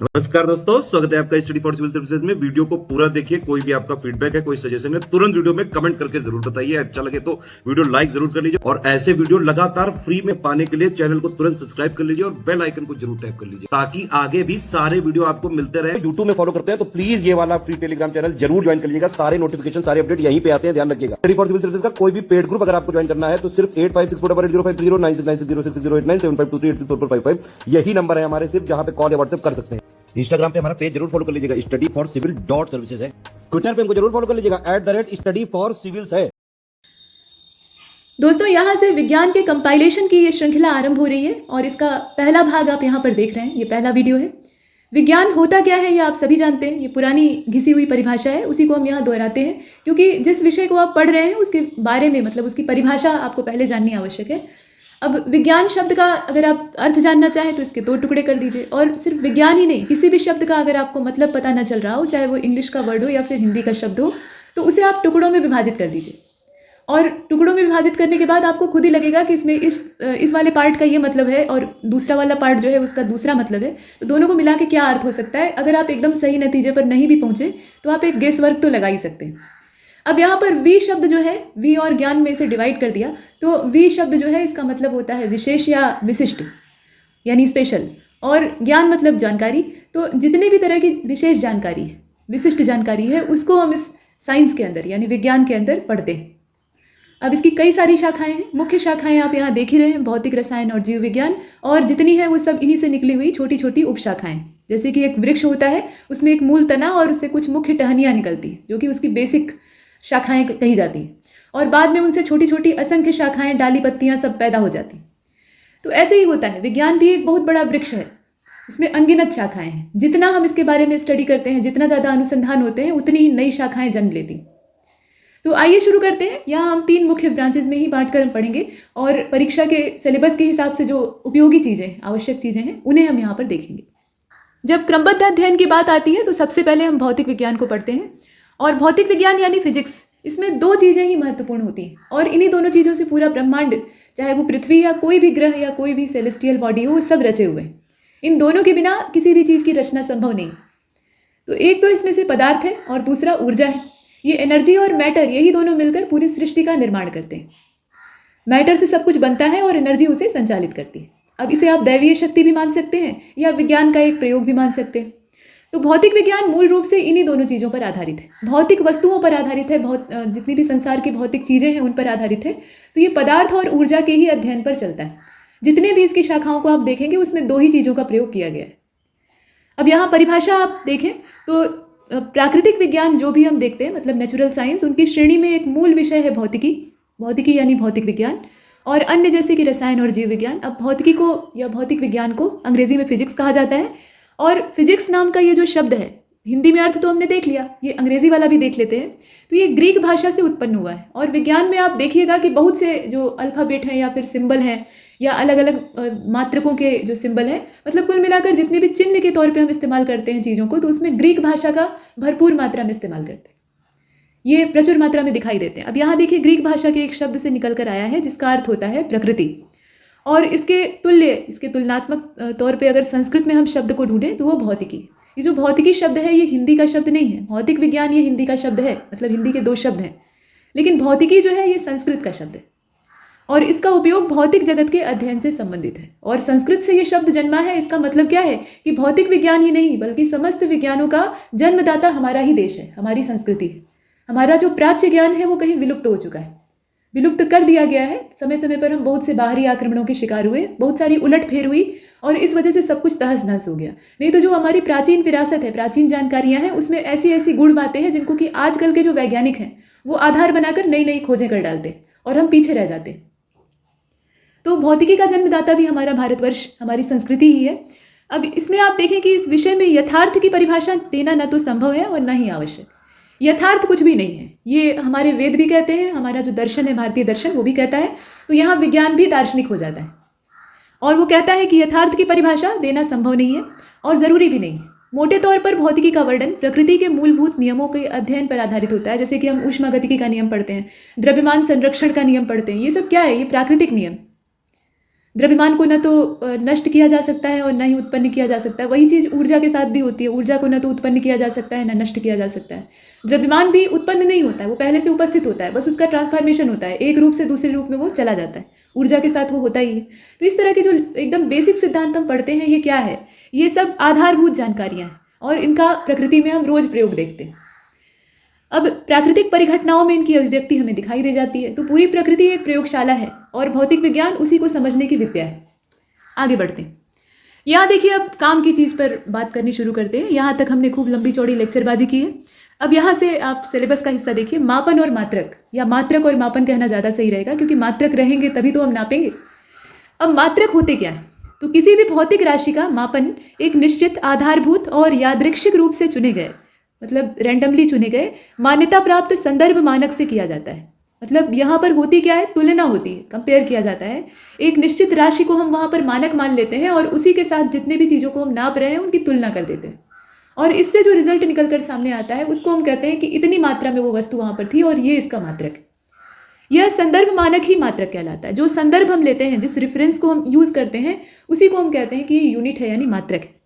नमस्कार दोस्तों, स्वागत है आपका स्टडी फॉर सिविल सर्विसेज में। वीडियो को पूरा देखिए। कोई भी आपका फीडबैक है, कोई सजेशन है, तुरंत वीडियो में कमेंट करके जरूर बताइए। अच्छा लगे तो वीडियो लाइक जरूर कर लीजिए और ऐसे वीडियो लगातार फ्री में पाने के लिए चैनल को तुरंत सब्सक्राइब कर लीजिए और बेल आइकन को जरूर टैप कर लीजिए ताकि आगे भी सारे वीडियो आपको मिलते रहे। यूट्यूब में फॉलो करते हैं तो प्लीज ये वाला फ्री टेलीग्राम चैनल जरूर ज्वाइन कर लीजिएगा। सारे नोटिफिकेशन, सारे अपडेट यहीं पे आते हैं, ध्यान रखिएगा। स्टडी फॉर सिविल सर्विसेज का कोई भी पेड ग्रुप अगर आपको ज्वाइन करना है तो सिर्फ 856480560660897523864455 यही नंबर है हमारे, सिर्फ जहां पे कॉल या व्हाट्सएप कर सकते हैं। इंस्टाग्राम पे हमारा पेज जरूर फॉलो कर लीजिएगा, studyforcivil.services है। ट्विटर पे हमको जरूर फॉलो कर लीजिएगा, @studyforcivils है। दोस्तों, यहाँ से विज्ञान के कंपाइलेशन की ये श्रृंखला आरंभ हो रही है और इसका पहला भाग आप यहाँ पर देख रहे हैं। ये पहला वीडियो है। विज्ञान होता क्या है ये आप सभी जानते हैं। ये पुरानी घिसी हुई परिभाषा है, उसी को हम यहाँ दोहराते हैं क्योंकि जिस विषय को आप पढ़ रहे हैं उसके बारे में, मतलब उसकी परिभाषा आपको पहले जाननी आवश्यक है। अब विज्ञान शब्द का अगर आप अर्थ जानना चाहें तो इसके 2 टुकड़े कर दीजिए। और सिर्फ विज्ञान ही नहीं, किसी भी शब्द का अगर आपको मतलब पता ना चल रहा हो, चाहे वो इंग्लिश का वर्ड हो या फिर हिंदी का शब्द हो, तो उसे आप टुकड़ों में विभाजित कर दीजिए। और टुकड़ों में विभाजित करने के बाद आपको खुद ही लगेगा कि इसमें इस वाले पार्ट का ये मतलब है और दूसरा वाला पार्ट जो है उसका दूसरा मतलब है। तो दोनों को मिला के क्या अर्थ हो सकता है। अगर आप एकदम सही नतीजे पर नहीं भी पहुंचे तो आप एक गेस वर्क तो लगा ही सकते हैं। अब यहाँ पर वी शब्द जो है, वी और ज्ञान में इसे डिवाइड कर दिया तो वी शब्द जो है इसका मतलब होता है विशेष या विशिष्ट, यानी स्पेशल। और ज्ञान मतलब जानकारी। तो जितने भी तरह की विशेष जानकारी है, विशिष्ट जानकारी है, उसको हम इस साइंस के अंदर यानी विज्ञान के अंदर पढ़ते हैं। अब इसकी कई सारी शाखाएं हैं। मुख्य शाखाएं आप यहाँ देख ही रहे हैं, भौतिक, रसायन और जीव विज्ञान। और जितनी है वो सब इन्हीं से निकली हुई छोटी छोटी उपशाखाएं। जैसे कि एक वृक्ष होता है, उसमें एक मूल तना और उससे कुछ मुख्य टहनियाँ निकलती हैं जो कि उसकी बेसिक शाखाएं कही जाती हैं। और बाद में उनसे छोटी छोटी असंख्य शाखाएं, डाली, पत्तियां सब पैदा हो जाती हैं। तो ऐसे ही होता है। विज्ञान भी एक बहुत बड़ा वृक्ष है, इसमें अनगिनत शाखाएं हैं। जितना हम इसके बारे में स्टडी करते हैं, जितना ज़्यादा अनुसंधान होते हैं, उतनी ही नई शाखाएं जन्म लेती। तो आइए शुरू करते हैं। यहाँ हम 3 मुख्य ब्रांचेज में ही बांटकर हम पढ़ेंगे और परीक्षा के सिलेबस के हिसाब से जो उपयोगी चीज़ें, आवश्यक चीज़ें हैं, उन्हें हम यहाँ पर देखेंगे। जब क्रमबद्ध अध्ययन की बात आती है तो सबसे पहले हम भौतिक विज्ञान को पढ़ते हैं। और भौतिक विज्ञान यानी फिजिक्स, इसमें 2 चीज़ें ही महत्वपूर्ण होती हैं और इन्हीं दोनों चीज़ों से पूरा ब्रह्मांड, चाहे वो पृथ्वी या कोई भी ग्रह या कोई भी सेलेस्टियल बॉडी हो, वो सब रचे हुए हैं। इन दोनों के बिना किसी भी चीज़ की रचना संभव नहीं। तो एक तो इसमें से पदार्थ है और दूसरा ऊर्जा है। ये एनर्जी और मैटर, यही दोनों मिलकर पूरी सृष्टि का निर्माण करते हैं। मैटर से सब कुछ बनता है और एनर्जी उसे संचालित करती है। अब इसे आप दैवीय शक्ति भी मान सकते हैं या विज्ञान का एक प्रयोग भी मान सकते हैं। तो भौतिक विज्ञान मूल रूप से इन्हीं दोनों चीज़ों पर आधारित है। भौतिक वस्तुओं पर आधारित है, जितनी भी संसार की भौतिक चीज़ें हैं उन पर आधारित है। तो ये पदार्थ और ऊर्जा के ही अध्ययन पर चलता है। जितने भी इसकी शाखाओं को आप देखेंगे उसमें 2 ही चीज़ों का प्रयोग किया गया है। अब यहाँ परिभाषा आप देखें तो प्राकृतिक विज्ञान जो भी हम देखते हैं, मतलब नेचुरल साइंस, उनकी श्रेणी में एक मूल विषय है भौतिकी। भौतिकी यानी भौतिक विज्ञान। और अन्य जैसे कि रसायन और जीव विज्ञान। अब भौतिकी को या भौतिक विज्ञान को अंग्रेजी में फिजिक्स कहा जाता है। और फिजिक्स नाम का ये जो शब्द है, हिंदी में अर्थ तो हमने देख लिया, ये अंग्रेजी वाला भी देख लेते हैं। तो ये ग्रीक भाषा से उत्पन्न हुआ है। और विज्ञान में आप देखिएगा कि बहुत से जो अल्फ़ाबेट हैं या फिर सिंबल हैं या अलग अलग मात्रकों के जो सिंबल हैं, मतलब कुल मिलाकर जितने भी चिन्ह के तौर पे हम इस्तेमाल करते हैं चीज़ों को, तो उसमें ग्रीक भाषा का भरपूर मात्रा में इस्तेमाल करते हैं। ये प्रचुर मात्रा में दिखाई देते हैं। अब यहाँ देखिए, ग्रीक भाषा के एक शब्द से निकल कर आया है जिसका अर्थ होता है प्रकृति। और इसके तुलनात्मक तौर पे अगर संस्कृत में हम शब्द को ढूंढें तो वो भौतिकी। ये जो भौतिकी शब्द है ये हिंदी का शब्द नहीं है। भौतिक विज्ञान ये हिंदी का शब्द है, मतलब हिंदी के 2 शब्द हैं। लेकिन भौतिकी जो है ये संस्कृत का शब्द है और इसका उपयोग भौतिक जगत के अध्ययन से संबंधित है। और संस्कृत से ये शब्द जन्मा है। इसका मतलब क्या है कि भौतिक विज्ञान ही नहीं बल्कि समस्त विज्ञानों का जन्मदाता हमारा ही देश है, हमारी संस्कृति है। हमारा जो प्राच्य ज्ञान है वो कहीं विलुप्त हो चुका है, विलुप्त कर दिया गया है। समय समय पर हम बहुत से बाहरी आक्रमणों के शिकार हुए, बहुत सारी उलटफेर हुई और इस वजह से सब कुछ तहस नहस हो गया। नहीं तो जो हमारी प्राचीन विरासत है, प्राचीन जानकारियां हैं, उसमें ऐसी ऐसी गूढ़ बातें हैं जिनको कि आजकल के जो वैज्ञानिक हैं वो आधार बनाकर नई नई खोजें कर डालते और हम पीछे रह जाते। तो भौतिकी का जन्मदाता भी हमारा भारतवर्ष, हमारी संस्कृति ही है। अब इसमें आप देखें कि इस विषय में यथार्थ की परिभाषा देना न तो संभव है और न ही आवश्यक। यथार्थ कुछ भी नहीं है, ये हमारे वेद भी कहते हैं, हमारा जो दर्शन है भारतीय दर्शन वो भी कहता है। तो यहाँ विज्ञान भी दार्शनिक हो जाता है और वो कहता है कि यथार्थ की परिभाषा देना संभव नहीं है और ज़रूरी भी नहीं है। मोटे तौर पर भौतिकी का वर्णन प्रकृति के मूलभूत नियमों के अध्ययन पर आधारित होता है। जैसे कि हम ऊष्मागतिकी का नियम पढ़ते हैं, द्रव्यमान संरक्षण का नियम पढ़ते हैं। ये सब क्या है? ये प्राकृतिक नियम। द्रव्यमान को न तो नष्ट किया जा सकता है और न ही उत्पन्न किया जा सकता है। वही चीज़ ऊर्जा के साथ भी होती है। ऊर्जा को न तो उत्पन्न किया जा सकता है, न नष्ट किया जा सकता है। द्रव्यमान भी उत्पन्न नहीं होता है, वो पहले से उपस्थित होता है, बस उसका ट्रांसफॉर्मेशन होता है, एक रूप से दूसरे रूप में वो चला जाता है। ऊर्जा के साथ वो होता ही है। तो इस तरह के जो एकदम बेसिक सिद्धांत हम पढ़ते हैं, ये क्या है? ये सब आधारभूत जानकारियाँ हैं और इनका प्रकृति में हम रोज प्रयोग देखते हैं। अब प्राकृतिक परिघटनाओं में इनकी अभिव्यक्ति हमें दिखाई दे जाती है। तो पूरी प्रकृति एक प्रयोगशाला है और भौतिक विज्ञान उसी को समझने की विद्या है। आगे बढ़ते हैं। यहाँ देखिए, अब काम की चीज़ पर बात करनी शुरू करते हैं। यहाँ तक हमने खूब लंबी चौड़ी लेक्चरबाजी की है। अब यहाँ से आप सिलेबस का हिस्सा देखिए, मापन और मात्रक, या मात्रक और मापन कहना ज़्यादा सही रहेगा, क्योंकि मात्रक रहेंगे तभी तो हम नापेंगे। अब मात्रक होते क्या है? तो किसी भी भौतिक राशि का मापन एक निश्चित आधारभूत और यादृच्छिक रूप से चुने गए, मतलब रैंडमली चुने गए, मान्यता प्राप्त संदर्भ मानक से किया जाता है। मतलब यहाँ पर होती क्या है? तुलना होती है, कंपेयर किया जाता है। एक निश्चित राशि को हम वहाँ पर मानक मान लेते हैं और उसी के साथ जितने भी चीज़ों को हम नाप रहे हैं उनकी तुलना कर देते हैं, और इससे जो रिजल्ट निकल कर सामने आता है उसको हम कहते हैं कि इतनी मात्रा में वो वस्तु वहाँ पर थी और ये इसका मात्रक है। यह संदर्भ मानक ही मात्रक कहलाता है। जो संदर्भ हम लेते हैं, जिस रेफरेंस को हम यूज़ करते हैं, उसी को हम कहते हैं कि ये यूनिट है, यानी मात्रक है।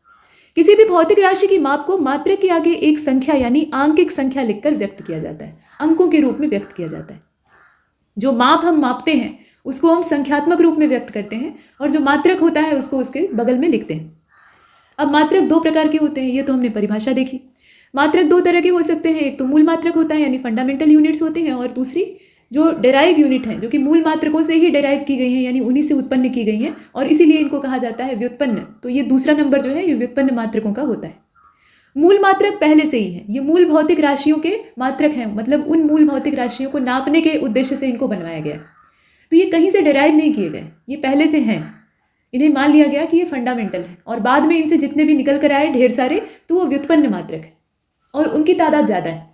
किसी भी भौतिक राशि की माप को मात्रक के आगे एक संख्या यानी आंकिक संख्या लिखकर व्यक्त किया जाता है, अंकों के रूप में व्यक्त किया जाता है। जो माप हम मापते हैं उसको हम संख्यात्मक रूप में व्यक्त करते हैं, और जो मात्रक होता है उसको उसके बगल में लिखते हैं। अब मात्रक दो प्रकार के होते हैं, ये तो हमने परिभाषा देखी। मात्रक दो तरह के हो सकते हैं, एक तो मूल मात्रक होता है यानी फंडामेंटल यूनिट्स होते हैं, और दूसरी जो डेराइव यूनिट हैं, जो कि मूल मात्रकों से ही डेराइव की गई हैं, यानी उन्हीं से उत्पन्न की गई हैं, और इसीलिए इनको कहा जाता है व्युत्पन्न। तो ये दूसरा नंबर जो है ये व्युत्पन्न मात्रकों का होता है। मूल मात्रक पहले से ही है, ये मूल भौतिक राशियों के मात्रक हैं, मतलब उन मूल भौतिक राशियों को नापने के उद्देश्य से इनको बनवाया गया। तो ये कहीं से डेराइव नहीं किए गए, ये पहले से हैं। इन्हें मान लिया गया कि ये फंडामेंटल है, और बाद में इनसे जितने भी निकल कर आए ढेर सारे, तो वो व्युत्पन्न मात्रक है और उनकी तादाद ज़्यादा है।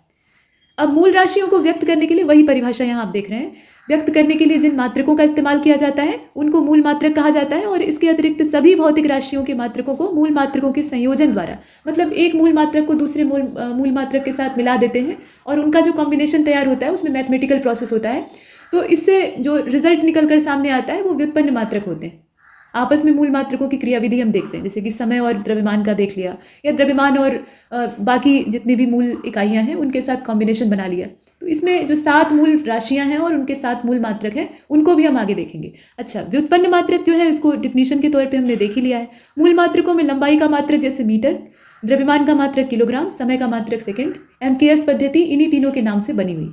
अब मूल राशियों को व्यक्त करने के लिए वही परिभाषा यहाँ आप देख रहे हैं। व्यक्त करने के लिए जिन मात्रकों का इस्तेमाल किया जाता है उनको मूल मात्रक कहा जाता है, और इसके अतिरिक्त सभी भौतिक राशियों के मात्रकों को मूल मात्रकों के संयोजन द्वारा, मतलब एक मूल मात्रक को दूसरे मूल मात्रक के साथ मिला देते हैं, और उनका जो कॉम्बिनेशन तैयार होता है उसमें मैथमेटिकल प्रोसेस होता है। तो इससे जो रिजल्ट निकल कर सामने आता है वो व्युत्पन्न मात्रक होते हैं। आपस में मूल मात्रकों की क्रियाविधि हम देखते हैं, जैसे कि समय और द्रव्यमान का देख लिया, या द्रव्यमान और बाकी जितनी भी मूल इकाइयां हैं उनके साथ कॉम्बिनेशन बना लिया। तो इसमें जो 7 मूल राशियां हैं और उनके 7 मूल मात्रक हैं, उनको भी हम आगे देखेंगे। अच्छा, व्युत्पन्न मात्रक जो है इसको डिफिनीशन के तौर पे हमने देख ही लिया है। मूल मात्रकों में लंबाई का मात्रक जैसे मीटर, द्रव्यमान का मात्रक किलोग्राम, समय का मात्रक सेकेंड, MKS पद्धति इन्हीं तीनों के नाम से बनी हुई।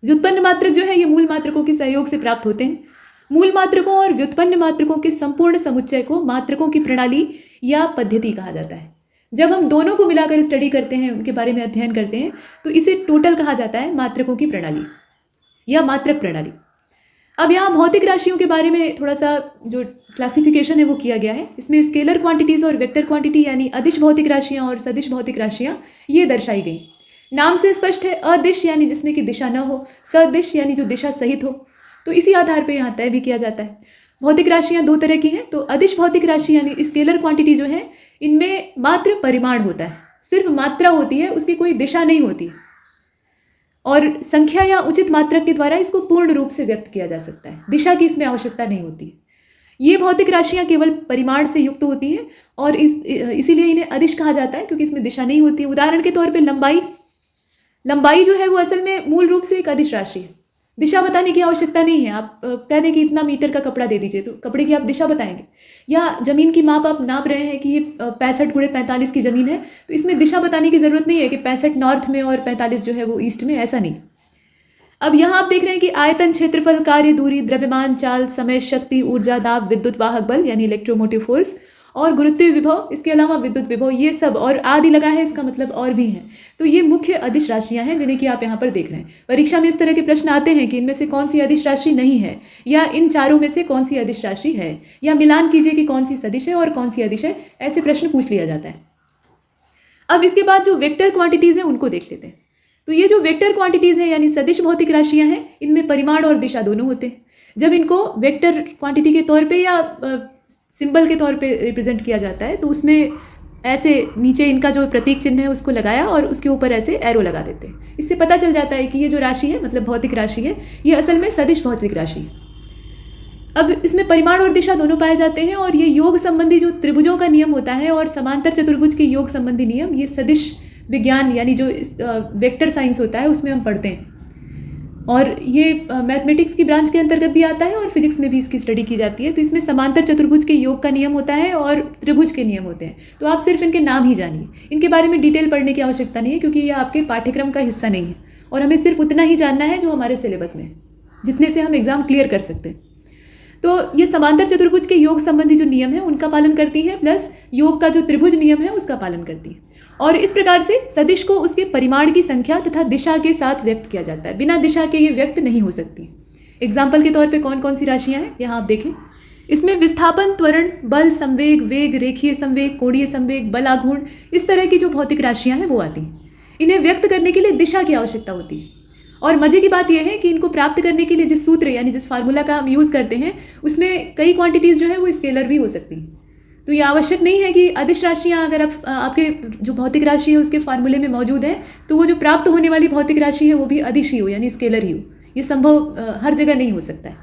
व्युत्पन्न मात्रक जो है ये मूल मात्रकों के सहयोग से प्राप्त होते हैं। मूल मात्रकों और व्युत्पन्न मात्रकों के संपूर्ण समुच्चय को मात्रकों की प्रणाली या पद्धति कहा जाता है। जब हम दोनों को मिलाकर स्टडी करते हैं, उनके बारे में अध्ययन करते हैं, तो इसे टोटल कहा जाता है मात्रकों की प्रणाली या मात्रक प्रणाली। अब यहाँ भौतिक राशियों के बारे में थोड़ा सा जो क्लासिफिकेशन है वो किया गया है। इसमें स्केलर क्वांटिटीज़ और वेक्टर क्वांटिटी यानी अदिश भौतिक राशियाँ और सदिश भौतिक राशियाँ ये दर्शाई गई। नाम से स्पष्ट है, अदिश यानी जिसमें कि दिशा न हो, सदिश यानी जो दिशा सहित हो। तो इसी आधार पर यहाँ तय भी किया जाता है। भौतिक राशियाँ दो तरह की हैं। तो अदिश भौतिक राशि यानी स्केलर क्वांटिटी जो है, इनमें मात्र परिमाण होता है, सिर्फ मात्रा होती है, उसकी कोई दिशा नहीं होती, और संख्या या उचित मात्रक के द्वारा इसको पूर्ण रूप से व्यक्त किया जा सकता है। दिशा की इसमें आवश्यकता नहीं होती। ये भौतिक राशियाँ केवल परिमाण से युक्त होती हैं और इसीलिए इन्हें अदिश कहा जाता है, क्योंकि इसमें दिशा नहीं होती। उदाहरण के तौर पर लंबाई जो है वो असल में मूल रूप से एक अदिश राशि है। दिशा बताने की आवश्यकता नहीं है। आप कह दें कि इतना मीटर का कपड़ा दे दीजिए, तो कपड़े की आप दिशा बताएंगे। या ज़मीन की माप आप नाप रहे हैं कि ये 65 × 45 की ज़मीन है, तो इसमें दिशा बताने की ज़रूरत नहीं है कि 65 नॉर्थ में और 45 जो है वो ईस्ट में, ऐसा नहीं। अब यहाँ आप देख रहे हैं कि आयतन, क्षेत्रफल, कार्य, दूरी, द्रव्यमान, चाल, समय, शक्ति, ऊर्जा, दाब, विद्युत वाहक बल यानी इलेक्ट्रोमोटिव फोर्स, और गुरुत्वीय विभव, इसके अलावा विद्युत विभव, ये सब, और आदि लगा है, इसका मतलब और भी हैं। तो ये मुख्य अदिश राशियां हैं जिन्हें कि आप यहाँ पर देख रहे हैं। परीक्षा में इस तरह के प्रश्न आते हैं कि इनमें से कौन सी अदिश राशि नहीं है, या इन चारों में से कौन सी अदिश राशि है, या मिलान कीजिए कि कौन सी सदिश है और कौन सी अदिश है। ऐसे प्रश्न पूछ लिया जाता है। अब इसके बाद जो वेक्टर क्वांटिटीज़ हैं उनको देख लेते हैं। तो ये जो वेक्टर क्वांटिटीज़ हैं यानी सदिश भौतिक राशियाँ हैं, इनमें परिमाण और दिशा दोनों होते हैं। जब इनको वेक्टर क्वांटिटी के तौर पर या सिंबल के तौर पे रिप्रेजेंट किया जाता है, तो उसमें ऐसे नीचे इनका जो प्रतीक चिन्ह है उसको लगाया और उसके ऊपर ऐसे एरो लगा देते हैं। इससे पता चल जाता है कि ये जो राशि है, मतलब भौतिक राशि है, ये असल में सदिश भौतिक राशि है। अब इसमें परिमाण और दिशा दोनों पाए जाते हैं, और ये योग संबंधी जो त्रिभुजों का नियम होता है और समांतर चतुर्भुज के योग संबंधी नियम, ये सदिश विज्ञान यानी जो वेक्टर साइंस होता है उसमें हम पढ़ते हैं, और ये मैथमेटिक्स की ब्रांच के अंतर्गत भी आता है और फिजिक्स में भी इसकी स्टडी की जाती है। तो इसमें समांतर चतुर्भुज के योग का नियम होता है और त्रिभुज के नियम होते हैं। तो आप सिर्फ इनके नाम ही जानिए, इनके बारे में डिटेल पढ़ने की आवश्यकता नहीं है, क्योंकि ये आपके पाठ्यक्रम का हिस्सा नहीं है, और हमें सिर्फ उतना ही जानना है जो हमारे सिलेबस में है, जितने से हम एग्जाम क्लियर कर सकते हैं। तो ये समांतर चतुर्भुज के योग संबंधी जो नियम है उनका पालन करती है, प्लस योग का जो त्रिभुज नियम है उसका पालन करती है, और इस प्रकार से सदिश को उसके परिमाण की संख्या तथा दिशा के साथ व्यक्त किया जाता है। बिना दिशा के ये व्यक्त नहीं हो सकती। एग्जाम्पल के तौर पे कौन कौन सी राशियां हैं यहाँ आप देखें। इसमें विस्थापन, त्वरण, बल, संवेग, वेग, रेखीय संवेग, कोणीय संवेग, बल आघूर्ण, इस तरह की जो भौतिक राशियां हैं वो आती हैं। इन्हें व्यक्त करने के लिए दिशा की आवश्यकता होती है, और मजे की बात यह है कि इनको प्राप्त करने के लिए जिस सूत्र यानी जिस फार्मूला का हम यूज़ करते हैं उसमें कई क्वांटिटीज़ जो है वो स्केलर भी हो सकती हैं। तो ये आवश्यक नहीं है कि अदिश राशियाँ अगर आपके जो भौतिक राशि है उसके फार्मूले में मौजूद है तो वो जो प्राप्त होने वाली भौतिक राशि है वो भी अदिश ही हो यानी स्केलर ही हो। ये संभव हर जगह नहीं हो सकता है।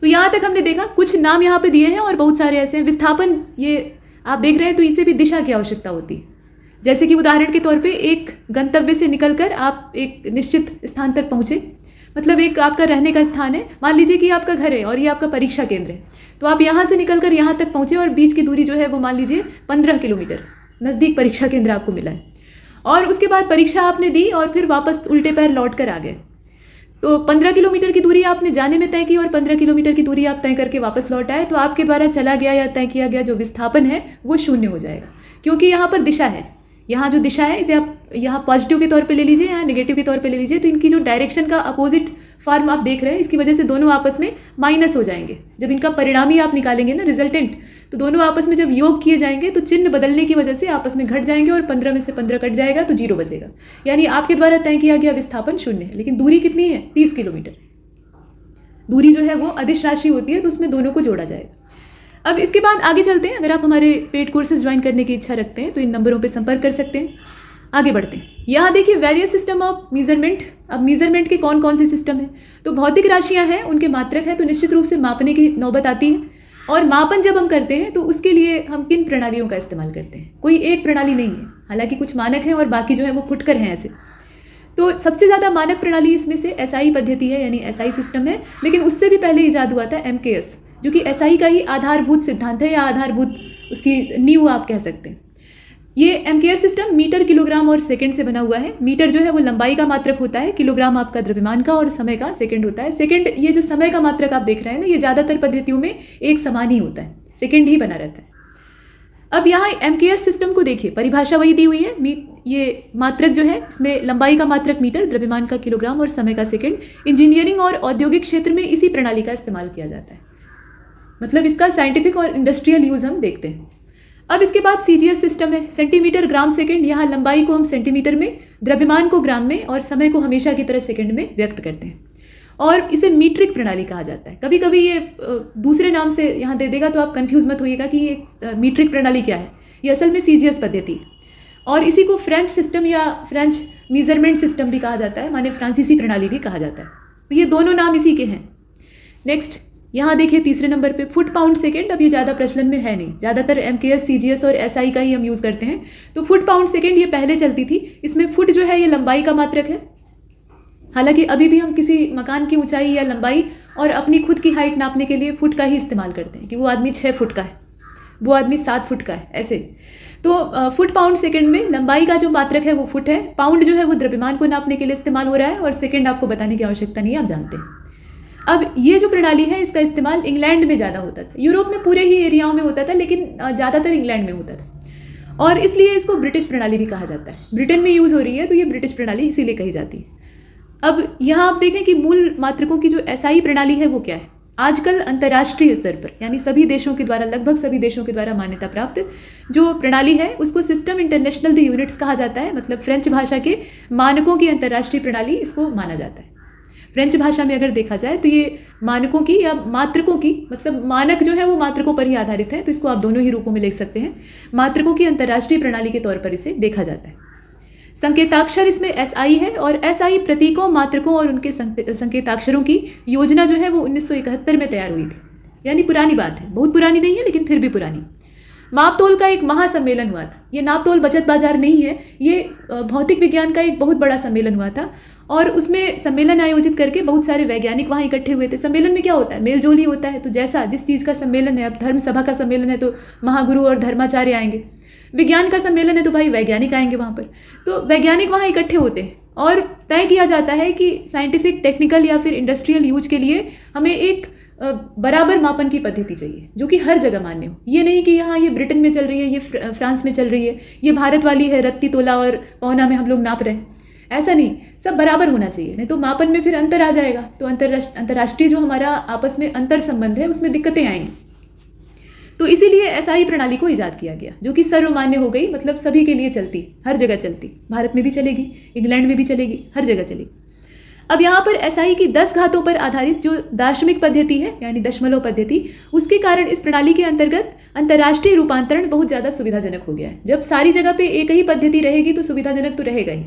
तो यहाँ तक हमने देखा, कुछ नाम यहाँ पे दिए हैं और बहुत सारे ऐसे हैं। विस्थापन ये आप देख रहे हैं, तो इनसे भी दिशा की आवश्यकता होती है। जैसे कि उदाहरण के तौर पे एक गंतव्य से निकलकर आप एक निश्चित स्थान तक पहुँचे, मतलब एक आपका रहने का स्थान है। मान लीजिए कि आपका घर है और ये आपका परीक्षा केंद्र है, तो आप यहाँ से निकलकर यहाँ तक पहुँचे और बीच की दूरी जो है वो मान लीजिए 15 किलोमीटर, नज़दीक परीक्षा केंद्र आपको मिला है। और उसके बाद परीक्षा आपने दी और फिर वापस उल्टे पैर लौट कर आ गए। तो 15 किलोमीटर की दूरी आपने जाने में तय की और 15 किलोमीटर की दूरी आप तय करके वापस लौट आए, तो आपके द्वारा चला गया या तय किया गया जो विस्थापन है वो शून्य हो जाएगा, क्योंकि यहाँ पर दिशा है। यहाँ जो दिशा है इसे आप यहाँ पॉजिटिव के तौर पे ले लीजिए, यहाँ नेगेटिव के तौर पे ले लीजिए, तो इनकी जो डायरेक्शन का अपोजिट फॉर्म आप देख रहे हैं, इसकी वजह से दोनों आपस में माइनस हो जाएंगे। जब इनका परिणामी आप निकालेंगे ना, रिजल्टेंट, तो दोनों आपस में जब योग किए जाएंगे तो चिन्ह बदलने की वजह से आपस में घट जाएंगे और 15 में से 15 कट जाएगा तो 0 बचेगा। यानी आपके द्वारा तय किया गया विस्थापन शून्य है, लेकिन दूरी कितनी है? 30 किलोमीटर दूरी जो है वो अदिश राशि होती है, तो उसमें दोनों को जोड़ा जाएगा। अब इसके बाद आगे चलते हैं। अगर आप हमारे पेड कोर्सेज ज्वाइन करने की इच्छा रखते हैं तो इन नंबरों पे संपर्क कर सकते हैं। आगे बढ़ते हैं। यहाँ देखिए वेरियस सिस्टम ऑफ मीजरमेंट। अब मीजरमेंट के कौन कौन से सिस्टम हैं? तो भौतिक राशियाँ हैं, उनके मात्रक हैं, तो निश्चित रूप से मापने की नौबत आती है। और मापन जब हम करते हैं तो उसके लिए हम किन प्रणालियों का इस्तेमाल करते हैं? कोई एक प्रणाली नहीं है, हालांकि कुछ मानक हैं और बाकी जो है वो फुटकर हैं ऐसे। तो सबसे ज़्यादा मानक प्रणाली इसमें से SI पद्धति है, यानी SI सिस्टम है। लेकिन उससे भी पहले ईजाद हुआ था MKS, जो कि SI का ही आधारभूत सिद्धांत है या आधारभूत उसकी नींव आप कह सकते हैं। ये MKS सिस्टम मीटर, किलोग्राम और सेकंड से बना हुआ है। मीटर जो है वो लंबाई का मात्रक होता है, किलोग्राम आपका द्रव्यमान का और समय का सेकंड होता है। सेकंड, ये जो समय का मात्रक आप देख रहे हैं ना, ये ज़्यादातर पद्धतियों में एक समान ही होता है, सेकंड ही बना रहता है। अब यहाँ MKS सिस्टम को देखिए, परिभाषा वही दी हुई है। ये मात्रक जो है इसमें लंबाई का मात्रक मीटर, द्रव्यमान का किलोग्राम और समय का सेकंड। इंजीनियरिंग और औद्योगिक क्षेत्र में इसी प्रणाली का इस्तेमाल किया जाता है, मतलब इसका साइंटिफिक और इंडस्ट्रियल यूज़ हम देखते हैं। अब इसके बाद CGS सिस्टम है, सेंटीमीटर, ग्राम, सेकंड। यहाँ लंबाई को हम सेंटीमीटर में, द्रव्यमान को ग्राम में और समय को हमेशा की तरह सेकंड में व्यक्त करते हैं, और इसे मीट्रिक प्रणाली कहा जाता है। कभी कभी ये दूसरे नाम से यहाँ दे देगा तो आप कंफ्यूज मत होइएगा कि ये मीट्रिक प्रणाली क्या है। ये असल में CGS पद्धति, और इसी को फ्रेंच सिस्टम या फ्रेंच मीजरमेंट सिस्टम भी कहा जाता है, माने फ्रांसीसी प्रणाली भी कहा जाता है। तो ये दोनों नाम इसी के हैं। नेक्स्ट यहाँ देखिए तीसरे नंबर पे फुट, पाउंड, सेकंड। अब ये ज़्यादा प्रचलन में है नहीं, ज़्यादातर MKS, CGS और SI का ही हम यूज़ करते हैं। तो फुट, पाउंड, सेकंड ये पहले चलती थी। इसमें फुट जो है ये लंबाई का मात्रक है। हालांकि अभी भी हम किसी मकान की ऊंचाई या लंबाई और अपनी खुद की हाइट नापने के लिए फुट का ही इस्तेमाल करते हैं, कि वो आदमी 6 फुट का है, वो आदमी 7 फुट का है, ऐसे। तो फुट, पाउंड, सेकंड में लंबाई का जो मात्रक है वो फुट है। पाउंड जो है वो द्रव्यमान को नापने के लिए इस्तेमाल हो रहा है, और सेकंड आपको बताने की आवश्यकता नहीं है, आप जानते हैं। अब ये जो प्रणाली है इसका इस्तेमाल इंग्लैंड में ज़्यादा होता था। यूरोप में पूरे ही एरियाओं में होता था, लेकिन ज़्यादातर इंग्लैंड में होता था, और इसलिए इसको ब्रिटिश प्रणाली भी कहा जाता है। ब्रिटेन में यूज़ हो रही है तो ये ब्रिटिश प्रणाली इसीलिए कही जाती है। अब यहाँ आप देखें कि मूल मात्रकों की जो SI प्रणाली है वो क्या है। आजकल अंतर्राष्ट्रीय स्तर पर, यानी सभी देशों के द्वारा, लगभग सभी देशों के द्वारा मान्यता प्राप्त जो प्रणाली है उसको सिस्टम इंटरनेशनल द यूनिट्स कहा जाता है। मतलब फ्रेंच भाषा के मानकों की अंतर्राष्ट्रीय प्रणाली इसको माना जाता है। फ्रेंच भाषा में अगर देखा जाए तो ये मानकों की या मात्रकों की, मतलब मानक जो है वो मात्रकों पर ही आधारित है, तो इसको आप दोनों ही रूपों में लिख सकते हैं। मात्रकों की अंतर्राष्ट्रीय प्रणाली के तौर पर इसे देखा जाता है। संकेताक्षर इसमें SI है, और SI प्रतीकों, मात्रकों और उनके संकेताक्षरों की योजना जो है वो 1971 में तैयार हुई थी। यानी पुरानी बात है, बहुत पुरानी नहीं है लेकिन फिर भी पुरानी। मापतोल का एक महासम्मेलन हुआ था। ये नापतोल बचत बाजार नहीं है, ये भौतिक विज्ञान का एक बहुत बड़ा सम्मेलन हुआ था और उसमें सम्मेलन आयोजित करके बहुत सारे वैज्ञानिक वहाँ इकट्ठे हुए थे। सम्मेलन में क्या होता है, मेलजोल ही होता है। तो जैसा जिस चीज़ का सम्मेलन है, अब धर्म सभा का सम्मेलन है तो महागुरु और धर्माचार्य आएंगे, विज्ञान का सम्मेलन है तो भाई वैज्ञानिक आएंगे वहाँ पर। तो वैज्ञानिक वहाँ इकट्ठे होते हैं और तय किया जाता है कि साइंटिफिक, टेक्निकल या फिर इंडस्ट्रियल यूज के लिए हमें एक बराबर मापन की पद्धति चाहिए जो कि हर जगह मान्य हो। ये नहीं कि यहाँ ये ब्रिटेन में चल रही है, ये फ्रांस में चल रही है, ये भारत वाली है, रत्ती तोला और पौना में हम लोग नाप रहे हैं, ऐसा नहीं, सब बराबर होना चाहिए, नहीं तो मापन में फिर अंतर आ जाएगा। तो अंतर्राष्ट्रीय जो हमारा आपस में अंतर संबंध है उसमें दिक्कतें आएंगी। तो इसीलिए एसआई प्रणाली को इजाद किया गया जो कि सर्वमान्य हो गई, मतलब सभी के लिए चलती, हर जगह चलती, भारत में भी चलेगी, इंग्लैंड में भी चलेगी, हर जगह चलेगी। अब यहाँ पर एसआई की 10 घातों पर आधारित जो दार्शनिक पद्धति है यानी दशमलव पद्धति, उसके कारण इस प्रणाली के अंतर्गत अंतर्राष्ट्रीय रूपांतरण बहुत ज़्यादा सुविधाजनक हो गया है। जब सारी जगह पे एक ही पद्धति रहेगी तो सुविधाजनक तो रहेगा ही।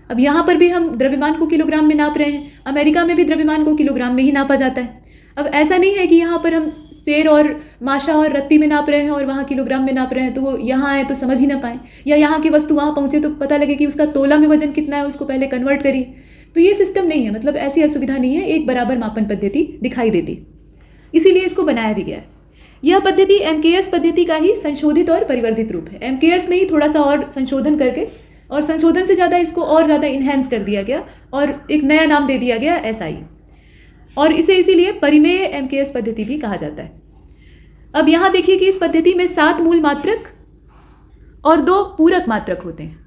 अब यहाँ पर भी हम द्रव्यमान को किलोग्राम में नाप रहे हैं, अमेरिका में भी द्रव्यमान को किलोग्राम में ही नापा जाता है। अब ऐसा नहीं है कि यहाँ पर हम सेर और माशा और रत्ती में नाप रहे हैं और वहाँ किलोग्राम में नाप रहे हैं तो वो यहाँ आए तो समझ ही ना पाए, या यहाँ की वस्तु वहाँ पहुँचे तो पता लगे कि उसका तोला में वजन कितना है, उसको पहले कन्वर्ट करिए। तो ये सिस्टम नहीं है, मतलब ऐसी असुविधा नहीं है, एक बराबर मापन पद्धति दिखाई देती, इसीलिए इसको बनाया भी गया है। यह पद्धति एमकेएस पद्धति का ही संशोधित और परिवर्धित रूप है। एमकेएस में ही थोड़ा सा और संशोधन करके, और संशोधन से ज़्यादा इसको और ज़्यादा इन्हेंस कर दिया गया और एक नया नाम दे दिया गया एसआई, और इसे इसीलिए परिमेय एमकेएस पद्धति भी कहा जाता है। अब यहाँ देखिए कि इस पद्धति में 7 मूल मात्रक और 2 पूरक मात्रक होते हैं।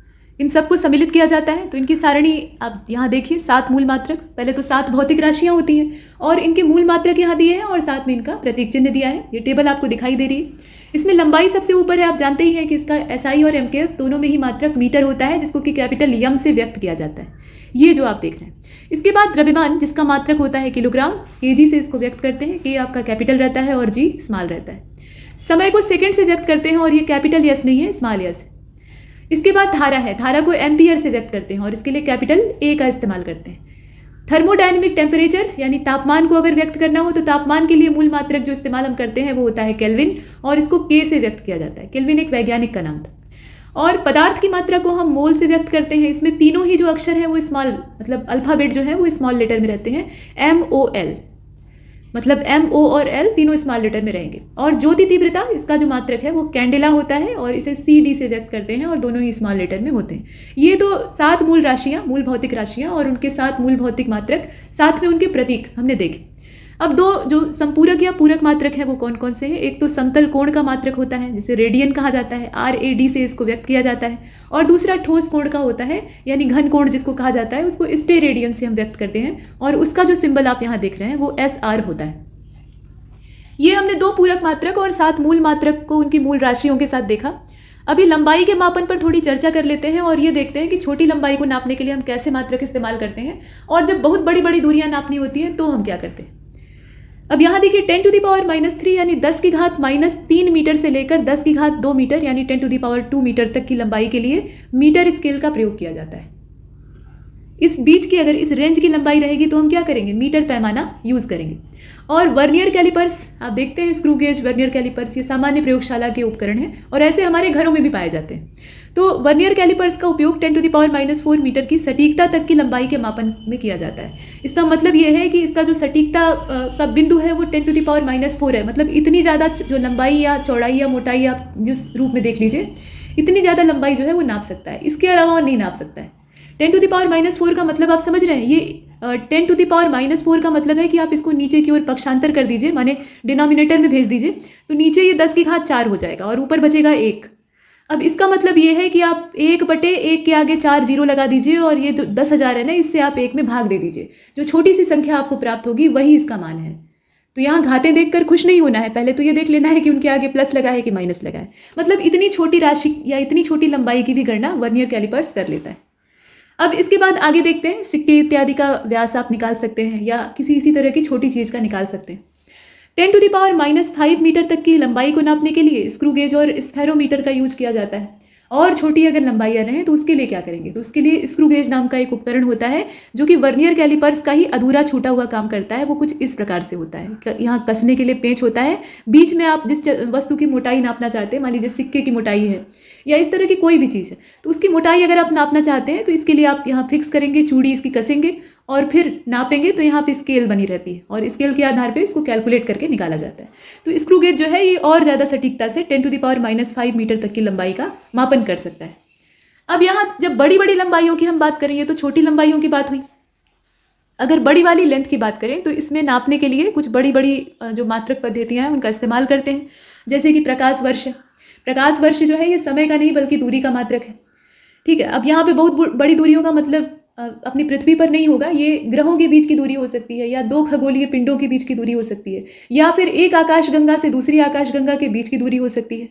इन सबको सम्मिलित किया जाता है। तो इनकी सारणी आप यहाँ देखिए, 7 मूल मात्रक, पहले तो 7 भौतिक राशियाँ होती हैं और इनके मूल मात्रक यहाँ दिए हैं और साथ में इनका प्रतीक चिन्ह दिया है। ये टेबल आपको दिखाई दे रही है। इसमें लंबाई सबसे ऊपर है। आप जानते ही हैं कि इसका एसआई और एमकेएस दोनों में ही मात्रक मीटर होता है, जिसको कि कैपिटल यम से व्यक्त किया जाता है, ये जो आप देख रहे हैं। इसके बाद द्रव्यमान, जिसका मात्रक होता है किलोग्राम, केजी से इसको व्यक्त करते हैं, के आपका कैपिटल रहता है और जी स्मॉल रहता है। समय को सेकंड से व्यक्त करते हैं और ये कैपिटल यस नहीं है, स्मॉल यस है। इसके बाद धारा है, धारा को एम्पियर से व्यक्त करते हैं और इसके लिए कैपिटल ए का इस्तेमाल करते हैं। थर्मोडायनेमिक टेम्परेचर यानी तापमान को अगर व्यक्त करना हो तो तापमान के लिए मूल मात्रक जो इस्तेमाल हम करते हैं वो होता है केल्विन, और इसको के से व्यक्त किया जाता है। केल्विन एक वैज्ञानिक का नाम था। और पदार्थ की मात्रा को हम मोल से व्यक्त करते हैं। इसमें तीनों ही जो अक्षर हैं वो स्मॉल, मतलब अल्फाबेट जो है वो स्मॉल लेटर में रहते हैं। MOL, मतलब MO और L तीनों स्मॉल लेटर में रहेंगे। और ज्योति तीव्रता, इसका जो मात्रक है वो कैंडेला होता है और इसे CD से व्यक्त करते हैं और दोनों ही स्मॉल लेटर में होते हैं। ये तो 7 मूल राशियाँ, मूल भौतिक राशियाँ और उनके 7 मूल भौतिक मात्रक, साथ में उनके प्रतीक हमने देखे। अब 2 जो संपूरक या पूरक मात्रक हैं वो कौन कौन से हैं। एक तो समतल कोण का मात्रक होता है जिसे रेडियन कहा जाता है, RAD से इसको व्यक्त किया जाता है। और दूसरा ठोस कोण का होता है यानी घन कोण जिसको कहा जाता है, उसको स्टेरेडियन से हम व्यक्त करते हैं और उसका जो सिंबल आप यहाँ देख रहे हैं वो SR होता है। ये हमने 2 पूरक मात्रक और 7 मूल मात्रक को उनकी मूल राशियों के साथ देखा। अभी लंबाई के मापन पर थोड़ी चर्चा कर लेते हैं और ये देखते हैं कि छोटी लंबाई को नापने के लिए हम कैसे मात्रक इस्तेमाल करते हैं, और जब बहुत बड़ी बड़ी दूरियां नापनी होती हैं तो हम क्या करते हैं। अब यहाँ देखिए 10⁻³ यानी 10⁻³ मीटर से लेकर 10⁻² मीटर यानी 10⁻² मीटर तक की लंबाई के लिए मीटर स्केल का प्रयोग किया जाता है। इस बीच की अगर इस रेंज की लंबाई रहेगी तो हम क्या करेंगे, मीटर पैमाना यूज़ करेंगे। और वर्नियर कैलिपर्स आप देखते हैं, स्क्रू गेज, वर्नियर कैलिपर्स, ये सामान्य प्रयोगशाला के उपकरण हैं और ऐसे हमारे घरों में भी पाए जाते हैं। तो वर्नियर कैलिपर्स का उपयोग 10⁻⁴ मीटर की सटीकता तक की लंबाई के मापन में किया जाता है। इसका मतलब ये है कि इसका जो सटीकता का बिंदु है वो 10⁻⁴ है, मतलब इतनी ज़्यादा जो लंबाई या चौड़ाई या मोटाई आप जिस रूप में देख लीजिए, इतनी ज़्यादा लंबाई जो है वो नाप सकता है, इसके अलावा वो नहीं नाप सकता है। 10⁻⁴ का मतलब आप समझ रहे हैं, ये 10⁻⁴ का मतलब है कि आप इसको नीचे की ओर पक्षांतर कर दीजिए, माने डिनोमिनेटर में भेज दीजिए, तो नीचे ये 10⁴ हो जाएगा और ऊपर बचेगा 1। अब इसका मतलब ये है कि आप 1/1 के आगे 4 जीरो लगा दीजिए और ये 10,000 है ना, इससे आप 1 में भाग दे दीजिए। जो छोटी सी संख्या आपको प्राप्त होगी वही इसका मान है। तो यहाँ घातें देखकर खुश नहीं होना है, पहले तो ये देख लेना है कि उनके आगे प्लस लगा है कि माइनस लगा है। मतलब इतनी छोटी राशि या इतनी छोटी लंबाई की भी गणना वर्नियर कैलिपर्स कर लेता है। अब इसके बाद आगे देखते हैं, सिक्के इत्यादि का व्यास आप निकाल सकते हैं या किसी इसी तरह की छोटी चीज़ का निकाल सकते हैं। 10⁻⁵ मीटर तक की लंबाई को नापने के लिए स्क्रू गेज और स्फेरोमीटर का यूज किया जाता है। और छोटी अगर लंबाइयाँ रहें तो उसके लिए क्या करेंगे? तो उसके लिए स्क्रू गेज नाम का एक उपकरण होता है जो कि वर्नियर कैलिपर्स का ही अधूरा छूटा हुआ काम करता है। वो कुछ इस प्रकार से होता है, यहाँ कसने के लिए पेंच होता है, बीच में आप जिस वस्तु की मोटाई नापना चाहते हैं, मान लीजिए सिक्के की मोटाई है या इस तरह की कोई भी चीज़ है, तो उसकी मोटाई अगर आप नापना चाहते हैं तो इसके लिए आप यहाँ फिक्स करेंगे, चूड़ी इसकी कसेंगे और फिर नापेंगे, तो यहाँ पे स्केल बनी रहती है और स्केल के आधार पे इसको कैलकुलेट करके निकाला जाता है। तो स्क्रू गेज जो है ये और ज़्यादा सटीकता से 10⁻⁻5 मीटर तक की लंबाई का मापन कर सकता है। अब यहाँ जब बड़ी बड़ी लंबाइयों की हम बात करेंगे तो छोटी लंबाइयों की बात हुई। अगर बड़ी वाली लेंथ की बात करें तो इसमें नापने के लिए कुछ बड़ी बड़ी जो मात्रक पद्धतियाँ हैं उनका इस्तेमाल करते हैं, जैसे कि प्रकाश वर्ष। प्रकाश वर्ष जो है ये समय का नहीं बल्कि दूरी का मात्रक है। ठीक है, अब यहाँ पे बहुत बड़ी दूरियों का मतलब अपनी पृथ्वी पर नहीं होगा, ये ग्रहों के बीच की दूरी हो सकती है या दो खगोलीय पिंडों के बीच की दूरी हो सकती है या फिर एक आकाशगंगा से दूसरी आकाशगंगा के बीच की दूरी हो सकती है।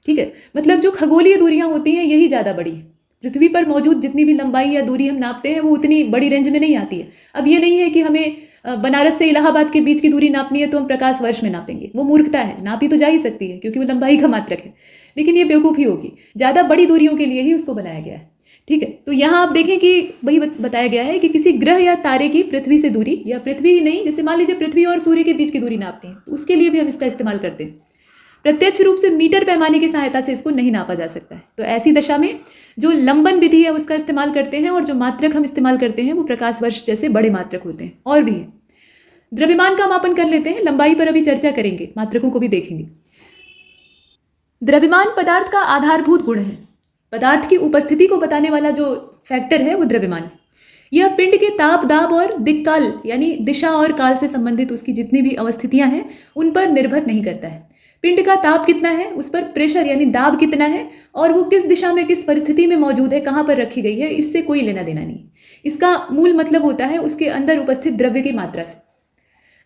ठीक है, मतलब जो खगोलीय दूरियां होती हैं यही ज़्यादा बड़ी है। पृथ्वी पर मौजूद जितनी भी लंबाई या दूरी हम नापते हैं वो उतनी बड़ी रेंज में नहीं आती है। अब ये नहीं है कि हमें बनारस से इलाहाबाद के बीच की दूरी नापनी है तो हम प्रकाश वर्ष में नापेंगे, वो मूर्खता है। नापी तो जा ही सकती है क्योंकि वो लंबाई का मात्रक है, लेकिन ये बेवकूफ़ी होगी। ज़्यादा बड़ी दूरियों के लिए ही उसको बनाया गया है। ठीक है, तो यहाँ आप देखें कि वही बताया गया है कि किसी ग्रह या तारे की पृथ्वी से दूरी, या पृथ्वी ही नहीं, जैसे मान लीजिए पृथ्वी और सूर्य के बीच की दूरी नापते हैं तो उसके लिए भी हम इसका इस्तेमाल करते हैं। प्रत्यक्ष रूप से मीटर पैमाने की सहायता से इसको नहीं नापा जा सकता है। तो ऐसी दशा में जो लंबन विधि है उसका इस्तेमाल करते हैं और जो मात्रक हम इस्तेमाल करते हैं वो प्रकाश वर्ष जैसे बड़े मात्रक होते हैं। और भी है, द्रव्यमान का मापन कर लेते हैं, लंबाई पर अभी चर्चा करेंगे, मात्रकों को भी देखेंगे। द्रव्यमान पदार्थ का आधारभूत गुण है। पदार्थ की उपस्थिति को बताने वाला जो फैक्टर है वो द्रव्यमान है। यह पिंड के ताप, दाब और दिक्काल यानी दिशा और काल से संबंधित उसकी जितनी भी अवस्थितियां हैं उन पर निर्भर नहीं करता है। पिंड का ताप कितना है, उस पर प्रेशर यानी दाब कितना है और वो किस दिशा में किस परिस्थिति में मौजूद है, कहाँ पर रखी गई है, इससे कोई लेना देना नहीं। इसका मूल मतलब होता है उसके अंदर उपस्थित द्रव्य की मात्रा से।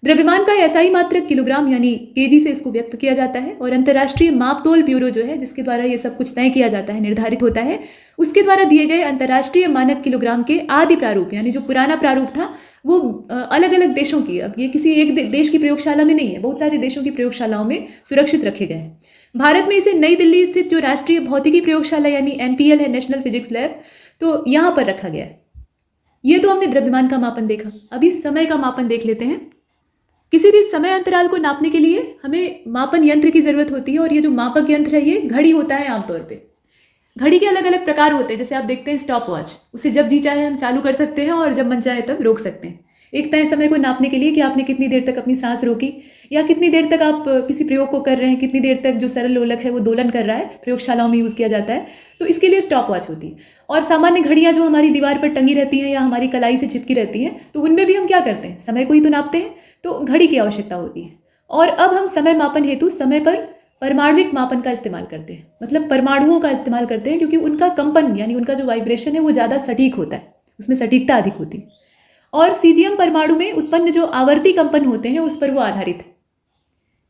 द्रव्यमान का एसआई मात्रक किलोग्राम यानी केजी से इसको व्यक्त किया जाता है और अंतर्राष्ट्रीय मापतोल ब्यूरो जो है जिसके द्वारा ये सब कुछ तय किया जाता है, निर्धारित होता है, उसके द्वारा दिए गए अंतर्राष्ट्रीय मानक किलोग्राम के आदि प्रारूप यानी जो पुराना प्रारूप था वो अलग अलग देशों की, अब ये किसी एक देश की प्रयोगशाला में नहीं है, बहुत सारे देशों की प्रयोगशालाओं में सुरक्षित रखे गए हैं। भारत में इसे नई दिल्ली स्थित जो राष्ट्रीय भौतिकी प्रयोगशाला यानी NPL है, नेशनल फिजिक्स लैब, तो यहाँ पर रखा गया है। ये तो हमने द्रव्यमान का मापन देखा। अभी समय का मापन देख लेते हैं। किसी भी समय अंतराल को नापने के लिए हमें मापन यंत्र की जरूरत होती है और ये जो मापक यंत्र है ये घड़ी होता है। आमतौर पे घड़ी के अलग अलग प्रकार होते हैं, जैसे आप देखते हैं स्टॉप वॉच, उसे जब जी चाहे हम चालू कर सकते हैं और जब मन चाहे तब रोक सकते हैं। एक तय समय को नापने के लिए कि आपने कितनी देर तक अपनी सांस रोकी या कितनी देर तक आप किसी प्रयोग को कर रहे हैं, कितनी देर तक जो सरल लोलक है वो दोलन कर रहा है, प्रयोगशालाओं में यूज़ किया जाता है, तो इसके लिए स्टॉप वॉच होती है। और सामान्य घड़ियाँ जो हमारी दीवार पर टंगी रहती हैं या हमारी कलाई से चिपकी रहती हैं, तो उनमें भी हम क्या करते हैं, समय को ही तो नापते हैं, तो घड़ी की आवश्यकता होती है। और अब हम समय मापन हेतु समय पर परमाणुविक मापन का इस्तेमाल करते हैं, मतलब परमाणुओं का इस्तेमाल करते हैं, क्योंकि उनका कंपन यानी उनका जो वाइब्रेशन है वो ज़्यादा सटीक होता है, उसमें सटीकता अधिक होती है। और सीजियम परमाणु में उत्पन्न जो आवर्ती कंपन होते हैं उस पर वो आधारित है।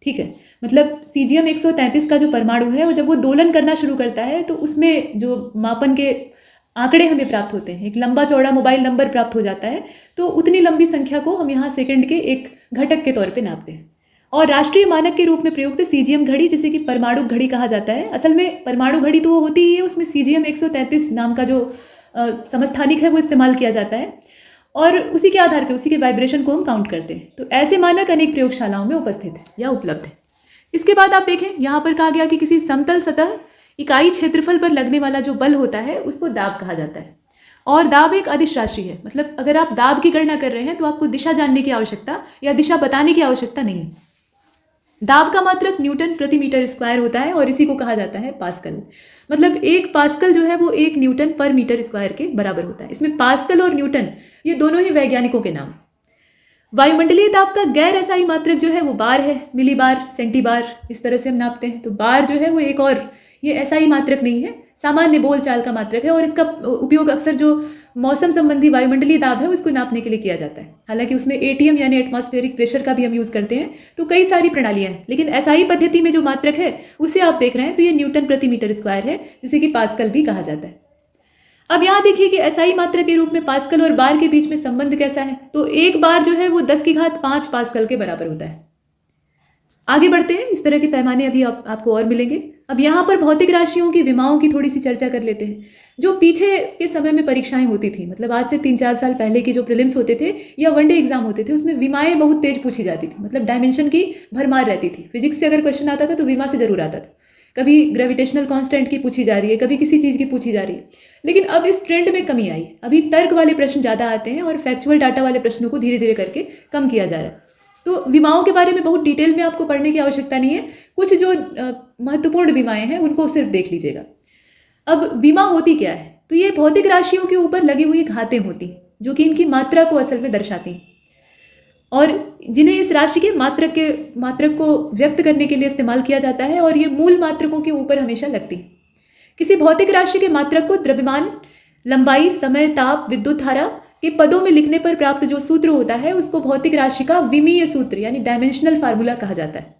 ठीक है, मतलब सीजियम 133 का जो परमाणु है वो जब वो दोलन करना शुरू करता है तो उसमें जो मापन के आंकड़े हमें प्राप्त होते हैं, एक लंबा चौड़ा मोबाइल नंबर प्राप्त हो जाता है, तो उतनी लंबी संख्या को हम यहाँ सेकंड के एक घटक के तौर पे नापते हैं। और राष्ट्रीय मानक के रूप में प्रयुक्त सीजियम घड़ी, जिसे कि परमाणु घड़ी कहा जाता है, असल में परमाणु घड़ी तो वो होती ही है, उसमें सीजियम 133 नाम का जो समस्थानिक है वो इस्तेमाल किया जाता है और उसी के आधार पर उसी के वाइब्रेशन को हम काउंट करते हैं। तो ऐसे मानक अनेक प्रयोगशालाओं में उपस्थित है या उपलब्ध है। इसके बाद आप देखें, यहाँ पर कहा गया कि किसी समतल सतह इकाई क्षेत्रफल पर लगने वाला जो बल होता है उसको दाब कहा जाता है। और दाब एक अदिश राशि है, मतलब अगर आप दाब की गणना कर रहे हैं तो आपको दिशा जानने की आवश्यकता या दिशा बताने की आवश्यकता नहीं है। दाब का मात्रक न्यूटन प्रति मीटर स्क्वायर होता है और इसी को कहा जाता है पास्कल। मतलब एक पास्कल जो है वो 1 न्यूटन पर मीटर स्क्वायर के बराबर होता है। इसमें पास्कल और न्यूटन ये दोनों ही वैज्ञानिकों के नाम। वायुमंडलीय ताप का गैर एसआई मात्रक जो है वो बार है, मिली बार, सेंटी बार, इस तरह से हम नापते हैं। तो बार जो है वो एक और ये एसआई मात्रक नहीं है, सामान्य बोलचाल का मात्रक है और इसका उपयोग अक्सर जो मौसम संबंधी वायुमंडलीय दाब है उसको नापने के लिए किया जाता है। हालांकि उसमें एटीएम यानी एटमॉस्फेरिक प्रेशर का भी हम यूज़ करते हैं, तो कई सारी प्रणालियां हैं, लेकिन एसआई पद्धति में जो मात्रक है उसे आप देख रहे हैं तो ये न्यूटन प्रति मीटर स्क्वायर है, जिसे कि पास्कल भी कहा जाता है। अब यहाँ देखिए कि एसआई मात्रक के रूप में पास्कल और बार के बीच में संबंध कैसा है। तो एक बार जो है वो 10⁵ पास्कल के बराबर होता है। आगे बढ़ते हैं, इस तरह के पैमाने अभी आपको और मिलेंगे। अब यहाँ पर भौतिक राशियों की विमाओं की थोड़ी सी चर्चा कर लेते हैं। जो पीछे के समय में परीक्षाएं होती थी, मतलब आज से 3-4 साल पहले की जो प्रीलिम्स होते थे या वनडे एग्जाम होते थे, उसमें विमाएं बहुत तेज पूछी जाती थी, मतलब डायमेंशन की भरमार रहती थी। फिजिक्स से अगर क्वेश्चन आता था तो विमा से जरूर आता था। कभी ग्रेविटेशनल कांस्टेंट की पूछी जा रही है, कभी किसी चीज़ की पूछी जा रही है। लेकिन अब इस ट्रेंड में कमी आई, अभी तर्क वाले प्रश्न ज़्यादा आते हैं और फैक्चुअल डाटा वाले प्रश्नों को धीरे धीरे करके कम किया जा रहा है। तो विमाओं के बारे में बहुत डिटेल में आपको पढ़ने की आवश्यकता नहीं है। कुछ जो महत्वपूर्ण विमाएं हैं उनको सिर्फ देख लीजिएगा। अब विमा होती क्या है? तो ये भौतिक राशियों के ऊपर लगी हुई घातें होती जो कि इनकी मात्रा को असल में दर्शाती हैं और जिन्हें इस राशि के मात्रक को व्यक्त करने के लिए इस्तेमाल किया जाता है और ये मूल मात्रकों के ऊपर हमेशा लगती है। किसी भौतिक राशि के मात्रक को द्रव्यमान, लंबाई, समय, ताप, विद्युत धारा के पदों में लिखने पर प्राप्त जो सूत्र होता है उसको भौतिक राशि का विमीय सूत्र यानी डायमेंशनल फार्मूला कहा जाता है।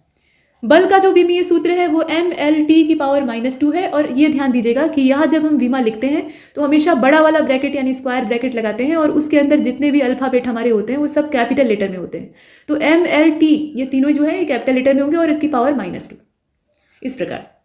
बल का जो विमीय सूत्र है वो mL/-2 है और ये ध्यान दीजिएगा कि यहाँ जब हम विमा लिखते हैं तो हमेशा बड़ा वाला ब्रैकेट यानी स्क्वायर ब्रैकेट लगाते हैं और उसके अंदर जितने भी अल्फाबेट हमारे होते हैं वो सब कैपिटल लेटर में होते हैं। तो mLT ये तीनों जो है ये कैपिटल लेटर में होंगे और इसकी पावर -2 इस प्रकार से।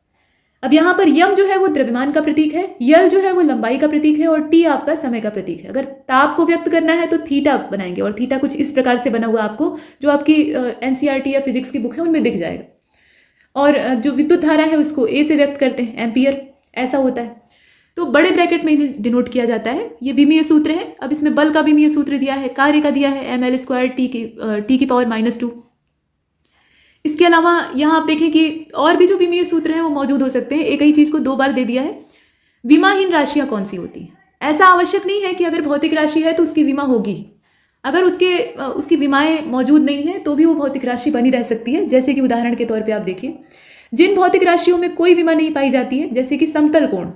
अब यहाँ पर यम जो है वो द्रव्यमान का प्रतीक है, यल जो है वो लंबाई का प्रतीक है और टी आपका समय का प्रतीक है। अगर ताप को व्यक्त करना है तो थीटा बनाएंगे और थीटा कुछ इस प्रकार से बना हुआ आपको जो आपकी NCERT या फिजिक्स की बुक है उनमें दिख जाएगा। और जो विद्युत धारा है उसको ए से व्यक्त करते हैं, एम्पियर ऐसा होता है। तो बड़े ब्रैकेट में इन्हें डिनोट किया जाता है। ये विमीय सूत्र है। अब इसमें बल का विमीय सूत्र दिया है, कार्य का दिया है mL² टी की पावर -2। इसके अलावा यहाँ आप देखें कि और भी जो विमीय सूत्र हैं वो मौजूद हो सकते हैं। एक ही चीज़ को 2 बार दे दिया है। विमाहीन राशियाँ कौन सी होती हैं? ऐसा आवश्यक नहीं है कि अगर भौतिक राशि है तो उसकी विमा होगी। अगर उसकी विमाएं मौजूद नहीं है तो भी वो भौतिक राशि बनी रह सकती है। जैसे कि उदाहरण के तौर पे आप देखिए, जिन भौतिक राशियों में कोई विमा नहीं पाई जाती है, जैसे कि समतल कोण।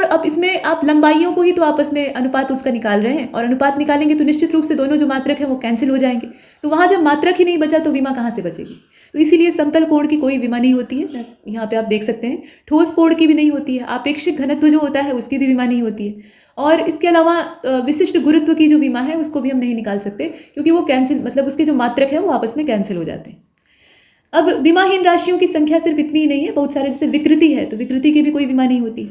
अब इसमें आप लंबाइयों को ही तो आपस में अनुपात उसका निकाल रहे हैं और अनुपात निकालेंगे तो निश्चित रूप से दोनों जो मात्रक है वो कैंसिल हो जाएंगे। तो वहाँ जब मात्रक ही नहीं बचा तो विमा कहाँ से बचेगी? तो इसीलिए समतल कोण की कोई विमा नहीं होती है। यहाँ पे आप देख सकते हैं ठोस कोण की भी नहीं होती है। आपेक्षिक घनत्व जो होता है उसकी भी विमा नहीं होती है। और इसके अलावा विशिष्ट गुरुत्व की जो विमा है उसको भी हम नहीं निकाल सकते क्योंकि वो कैंसिल, मतलब उसके जो मात्रक है वो आपस में कैंसिल हो जाते हैं। अब विमाहीन राशियों की संख्या सिर्फ इतनी ही नहीं है, बहुत सारे, जैसे विकृति है तो विकृति की भी कोई विमा नहीं होती।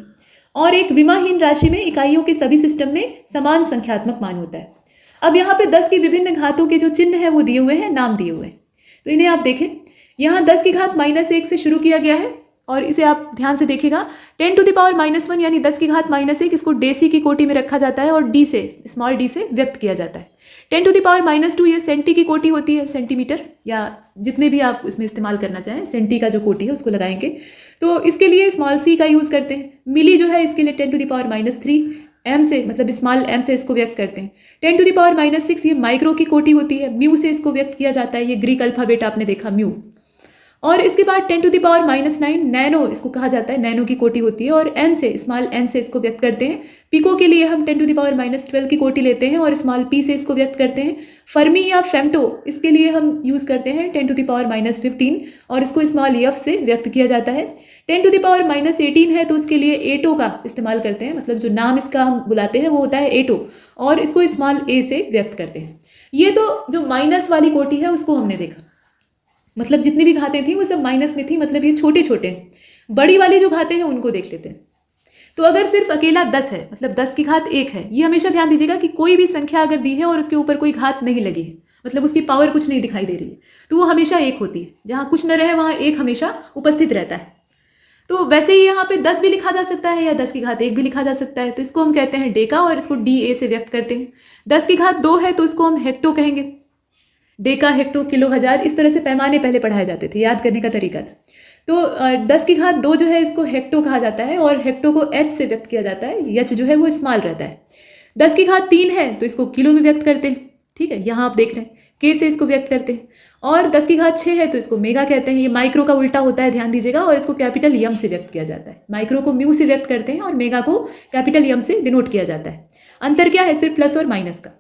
और एक विमाहीन राशि में इकाइयों के सभी सिस्टम में समान संख्यात्मक मान होता है। अब यहाँ पे 10 की विभिन्न घातों के जो चिन्ह है वो दिए हुए हैं, नाम दिए हुए हैं। तो इन्हें आप देखें, यहाँ 10 की घात -1 से शुरू किया गया है और इसे आप ध्यान से देखिएगा 10⁻⁻1 यानी 10 की घात -1 इसको डेसी की कोटि में रखा जाता है और डी से, स्मॉल डी से व्यक्त किया जाता है। 10⁻2 ये सेंटी की कोटि होती है, सेंटीमीटर या जितने भी आप इसमें इस्तेमाल करना चाहें, सेंटी का जो कोटि है उसको लगाएंगे तो इसके लिए स्मॉल सी का यूज़ करते हैं। मिली जो है इसके लिए 10⁻3 एम से, मतलब स्मॉल एम से इसको व्यक्त करते हैं। 10⁻6 ये माइक्रो की कोटि होती है, म्यू से इसको व्यक्त किया जाता है। ये ग्रीक अल्फाबेट आपने देखा, म्यू। और इसके बाद 10⁻9 नैनो इसको कहा जाता है, नैनो की कोटि होती है और एन से, स्मॉल एन से इसको व्यक्त करते हैं। पिको के लिए हम 10⁻12 की कोटि लेते हैं और स्मॉल पी से इसको व्यक्त करते हैं। फर्मी या फेम्टो इसके लिए हम यूज़ करते हैं 10⁻15 और इसको स्मॉल एफ से व्यक्त किया जाता है। 10⁻18 है तो उसके लिए एटो का इस्तेमाल करते हैं, मतलब जो नाम इसका हम बुलाते हैं वो होता है एटो और इसको स्मॉल ए से व्यक्त करते हैं। ये तो जो माइनस वाली कोटि है उसको हमने देखा, मतलब जितनी भी घातें थी वो सब माइनस में थी, मतलब ये छोटे छोटे हैं। बड़ी वाली जो घातें हैं उनको देख लेते हैं। तो अगर सिर्फ अकेला 10 है, मतलब 10 की घात 1 है, ये हमेशा ध्यान दीजिएगा कि कोई भी संख्या अगर दी है और उसके ऊपर कोई घात नहीं लगी है, मतलब उसकी पावर कुछ नहीं दिखाई दे रही है, तो वो हमेशा 1 होती है। जहाँ कुछ न रहे वहाँ 1 हमेशा उपस्थित रहता है। तो वैसे ही यहाँ पे 10 भी लिखा जा सकता है या 10 की घात 1 भी लिखा जा सकता है, तो इसको हम कहते हैं डेका और इसको DA से व्यक्त करते हैं। 10 की घात 2 है तो इसको हम हेक्टो कहेंगे, डेका, हेक्टो, किलो, हजार, इस तरह से पैमाने पहले पढ़ाए जाते थे, याद करने का तरीका था। तो 10 की घात 2 जो है इसको हेक्टो कहा जाता है और हेक्टो को H से व्यक्त किया जाता है, H जो है वो स्मॉल रहता है। 10 की घात 3 है तो इसको किलो में व्यक्त करते हैं, ठीक है, यहाँ आप देख रहे हैं K से इसको व्यक्त करते हैं। और 10 की घात 6 है तो इसको मेगा कहते हैं, ये माइक्रो का उल्टा होता है, ध्यान दीजिएगा, और इसको कैपिटल यम से व्यक्त किया जाता है। माइक्रो को म्यू से व्यक्त करते हैं और मेगा को कैपिटल यम से डिनोट किया जाता है। अंतर क्या है? सिर्फ प्लस और माइनस का।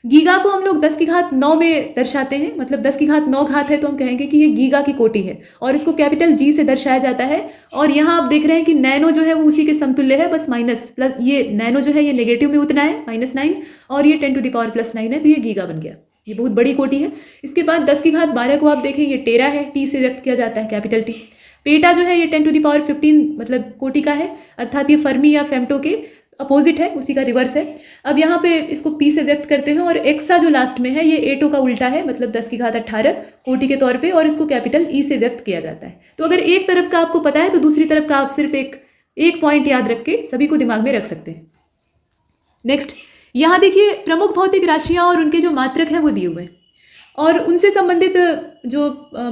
गीगा को हम लोग 10 की घात 9 में दर्शाते हैं, मतलब 10 की घात 9 घात है तो हम कहेंगे कि ये गीगा की कोटि है और इसको कैपिटल G से दर्शाया जाता है। और यहाँ आप देख रहे हैं कि नैनो जो है वो उसी के समतुल्य है, बस माइनस प्लस, ये नैनो जो है ये नेगेटिव में उतना है -9 और ये 10⁻+9 है तो ये गीगा बन गया। ये बहुत बड़ी कोटि है। इसके बाद 10 की घात 12 को आप देखें, ये टेरा है, T से व्यक्त किया जाता है, कैपिटल T। पेटा जो है ये 10⁻15 मतलब कोटि का है, अर्थात ये फर्मी या फेम्टो के अपोजिट है, उसी का रिवर्स है। अब यहाँ पे इसको पी से व्यक्त करते हैं और एक्सा जो लास्ट में है ये एटो का उल्टा है, मतलब 10⁻18 कोटि के तौर पे, और इसको कैपिटल ई से व्यक्त किया जाता है। तो अगर एक तरफ का आपको पता है तो दूसरी तरफ का आप सिर्फ एक पॉइंट याद रख के सभी को दिमाग में रख सकते हैं। नेक्स्ट, यहाँ देखिए प्रमुख भौतिक राशियाँ और उनके जो मात्रक हैं वो दिए हुए हैं और उनसे संबंधित जो